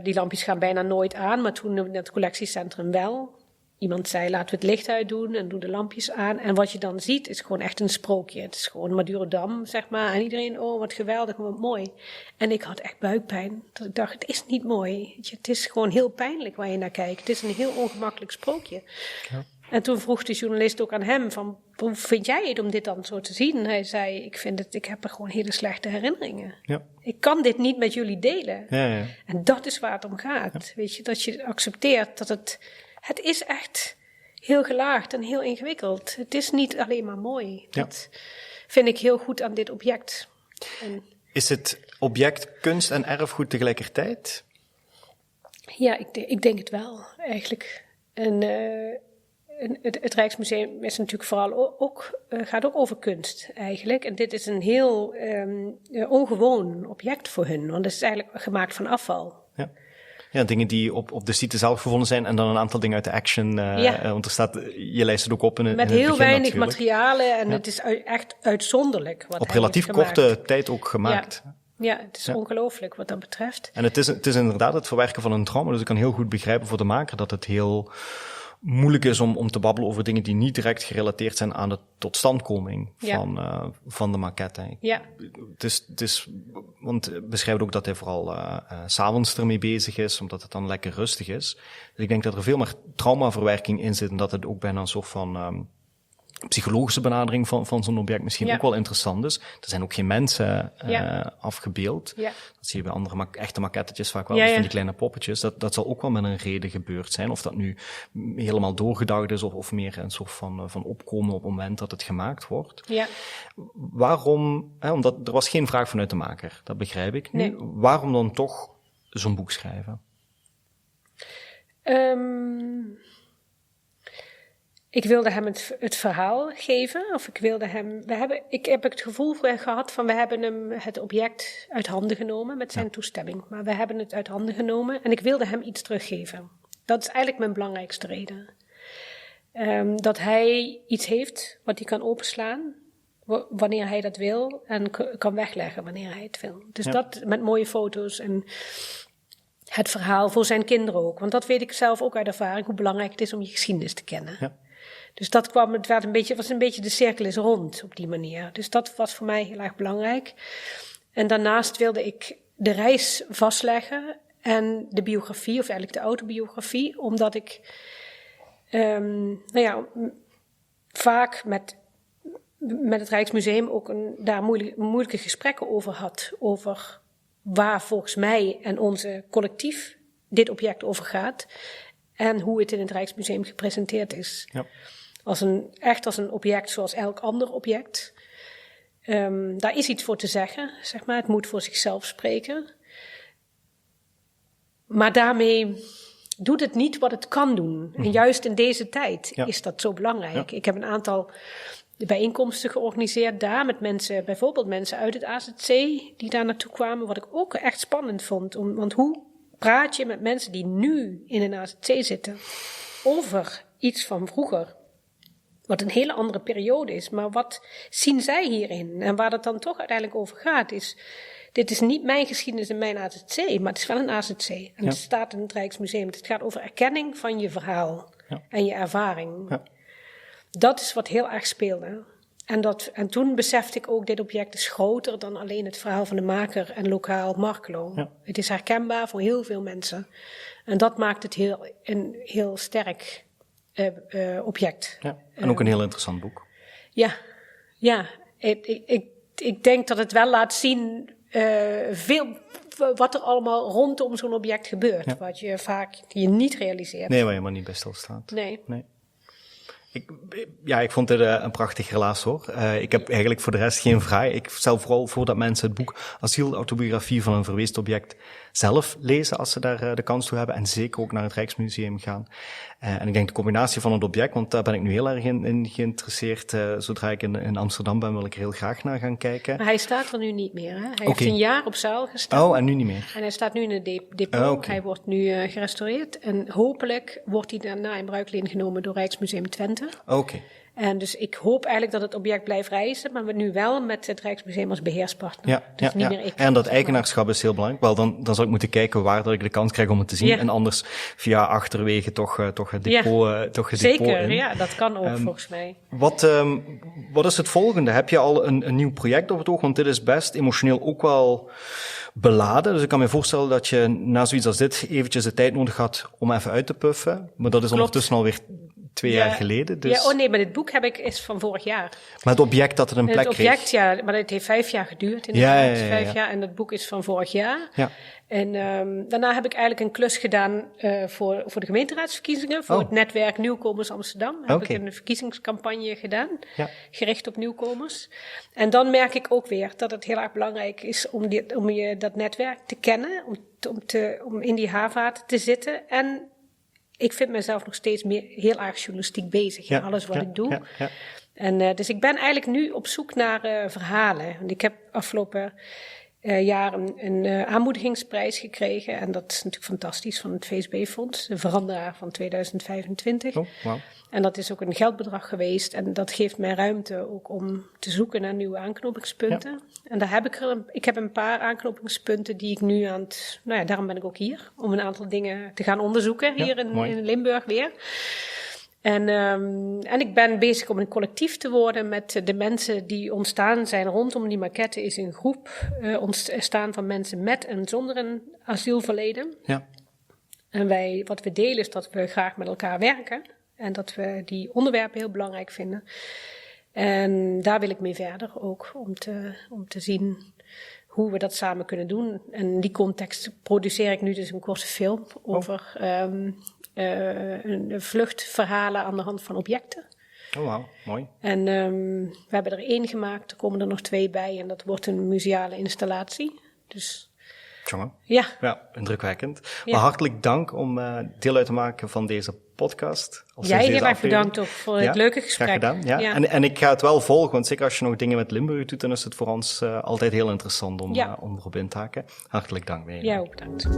die lampjes gaan bijna nooit aan, maar toen in het collectiecentrum wel. Iemand zei, laten we het licht uitdoen en doen de lampjes aan. En wat je dan ziet, is gewoon echt een sprookje. Het is gewoon Madurodam, zeg maar. En iedereen, oh, wat geweldig, wat mooi. En ik had echt buikpijn. Dat ik dacht, het is niet mooi. Het is gewoon heel pijnlijk waar je naar kijkt. Het is een heel ongemakkelijk sprookje. Ja. En toen vroeg de journalist ook aan hem van, hoe vind jij het om dit dan zo te zien? En hij zei, ik heb er gewoon hele slechte herinneringen. Ja. Ik kan dit niet met jullie delen. Ja. En dat is waar het om gaat. Ja. Weet je, dat je accepteert dat het is echt heel gelaagd en heel ingewikkeld. Het is niet alleen maar mooi. Ja. Dat vind ik heel goed aan dit object. Is het object kunst en erfgoed tegelijkertijd? Ja, ik denk het wel, eigenlijk. En het Rijksmuseum is natuurlijk vooral gaat ook over kunst, eigenlijk. En dit is een heel ongewoon object voor hun. Want het is eigenlijk gemaakt van afval. Ja. Ja, dingen die op de site zelf gevonden zijn en dan een aantal dingen uit de Action. Want er staat, je lijst het ook op in het begin. Met heel weinig materialen en het is echt uitzonderlijk. Wat op relatief korte tijd ook gemaakt. Ja, het is ongelooflijk wat dat betreft. En het is inderdaad het verwerken van een trauma. Dus ik kan heel goed begrijpen voor de maker dat het heel moeilijk is om te babbelen over dingen die niet direct gerelateerd zijn aan de totstandkoming van de maquette. Ja. Het is, want beschrijft ook dat hij vooral 's avonds ermee bezig is, omdat het dan lekker rustig is. Dus ik denk dat er veel meer traumaverwerking in zit en dat het ook bijna een soort van psychologische benadering van zo'n object misschien ook wel interessant is. Er zijn ook geen mensen afgebeeld. Ja. Dat zie je bij andere echte maquettetjes vaak wel, dus van die kleine poppetjes. Dat zal ook wel met een reden gebeurd zijn. Of dat nu helemaal doorgedacht is of meer een soort van opkomen op het moment dat het gemaakt wordt. Ja. Waarom, omdat er was geen vraag vanuit de maker, dat begrijp ik nu. Nee. Waarom dan toch zo'n boek schrijven? Ik wilde hem het verhaal geven, of ik wilde hem... Ik heb het gevoel gehad van, we hebben hem het object uit handen genomen met zijn toestemming. Maar we hebben het uit handen genomen en ik wilde hem iets teruggeven. Dat is eigenlijk mijn belangrijkste reden. Dat hij iets heeft wat hij kan openslaan, wanneer hij dat wil, en kan wegleggen wanneer hij het wil. Dus dat met mooie foto's en het verhaal voor zijn kinderen ook. Want dat weet ik zelf ook uit ervaring, hoe belangrijk het is om je geschiedenis te kennen. Ja. Dus het was een beetje de cirkel is rond op die manier. Dus dat was voor mij heel erg belangrijk. En daarnaast wilde ik de reis vastleggen en de biografie, of eigenlijk de autobiografie, omdat ik vaak met het Rijksmuseum ook daar moeilijke gesprekken over had. Over waar volgens mij en onze collectief dit object over gaat. En hoe het in het Rijksmuseum gepresenteerd is. Ja. Echt als een object zoals elk ander object. Daar is iets voor te zeggen, zeg maar. Het moet voor zichzelf spreken. Maar daarmee doet het niet wat het kan doen. En juist in deze tijd is dat zo belangrijk. Ja. Ik heb een aantal bijeenkomsten georganiseerd daar met mensen, bijvoorbeeld mensen uit het AZC die daar naartoe kwamen. Wat ik ook echt spannend vond. Want hoe praat je met mensen die nu in een AZC zitten over iets van vroeger? Wat een hele andere periode is. Maar wat zien zij hierin? En waar het dan toch uiteindelijk over gaat is, dit is niet mijn geschiedenis in mijn AZC, maar het is wel een AZC. En het staat in het Rijksmuseum. Het gaat over erkenning van je verhaal en je ervaring. Ja. Dat is wat heel erg speelde. En toen besefte ik ook, dit object is groter dan alleen het verhaal van de maker en lokaal Markelo. Ja. Het is herkenbaar voor heel veel mensen. En dat maakt het een heel sterk object. Ja. En ook een heel interessant boek. Ja. Ik denk dat het wel laat zien wat er allemaal rondom zo'n object gebeurt. Ja. Wat je vaak niet realiseert. Nee, waar je maar niet bij stilstaat. Nee. Ik vond dit een prachtig relaas hoor. Ik heb eigenlijk voor de rest geen vraag. Ik stel vooral voor dat mensen het boek Asielautografie van een verweest object zelf lezen als ze daar de kans toe hebben. En zeker ook naar het Rijksmuseum gaan. En ik denk de combinatie van het object, want daar ben ik nu heel erg in geïnteresseerd. Zodra ik in Amsterdam ben, wil ik er heel graag naar gaan kijken. Maar hij staat er nu niet meer. Hè? Hij heeft een jaar op zaal gestaan. Oh, en nu niet meer. En hij staat nu in het depot. Hij wordt nu gerestaureerd. En hopelijk wordt hij daarna in bruikleen genomen door Rijksmuseum Twente. Oké. En dus ik hoop eigenlijk dat het object blijft reizen, maar we nu wel met het Rijksmuseum als beheerspartner. Dus niet meer ik. En dat eigenaarschap is heel belangrijk. Wel, dan zou ik moeten kijken waar dat ik de kans krijg om het te zien. En anders via achterwege toch het depot, toch het Zeker, depot in. Ja, dat kan ook volgens mij. Wat is het volgende? Heb je al een nieuw project op het oog? Want dit is best emotioneel ook wel beladen. Dus ik kan me voorstellen dat je na zoiets als dit eventjes de tijd nodig had om even uit te puffen. Maar dat is ondertussen alweer 2 jaar geleden. Dus... Ja, maar dit boek is van vorig jaar. Maar het object dat er een plek kreeg? Het object, ja, maar het heeft 5 jaar geduurd. Inderdaad, 5 jaar. En het boek is van vorig jaar. Ja. En daarna heb ik eigenlijk een klus gedaan voor de gemeenteraadsverkiezingen. Voor het netwerk Nieuwkomers Amsterdam. Heb ik een verkiezingscampagne gedaan. Ja. Gericht op nieuwkomers. En dan merk ik ook weer dat het heel erg belangrijk is om je dat netwerk te kennen. Om in die haarvaart te zitten. En ik vind mezelf nog steeds heel erg journalistiek bezig in alles wat ik doe. Ja. En dus ik ben eigenlijk nu op zoek naar verhalen. Want ik heb afgelopen jaar een aanmoedigingsprijs gekregen. En dat is natuurlijk fantastisch van het VSB-fonds. De veranderaar van 2025. Oh, wow. En dat is ook een geldbedrag geweest. En dat geeft mij ruimte ook om te zoeken naar nieuwe aanknopingspunten. Ja. En daar heb ik heb een paar aanknopingspunten die ik nu daarom ben ik ook hier. Om een aantal dingen te gaan onderzoeken hier in Limburg weer. En ik ben bezig om een collectief te worden met de mensen die ontstaan zijn rondom die maquette. Is een groep ontstaan van mensen met en zonder een asielverleden. Ja. En wat we delen is dat we graag met elkaar werken. En dat we die onderwerpen heel belangrijk vinden. En daar wil ik mee verder ook, om te zien hoe we dat samen kunnen doen. En in die context produceer ik nu dus een korte film over vluchtverhalen aan de hand van objecten. Oh, wauw, mooi. En we hebben er 1 gemaakt, er komen er nog 2 bij en dat wordt een museale installatie. Dus Jongen. Ja, indrukwekkend. Ja. Maar hartelijk dank om deel uit te maken van deze podcast. Jij heel erg bedankt ook voor het leuke gesprek. Graag gedaan. Ja. En ik ga het wel volgen, want zeker als je nog dingen met Limburg doet, dan is het voor ons altijd heel interessant om erop in te haken. Hartelijk dank. Jij ook bedankt.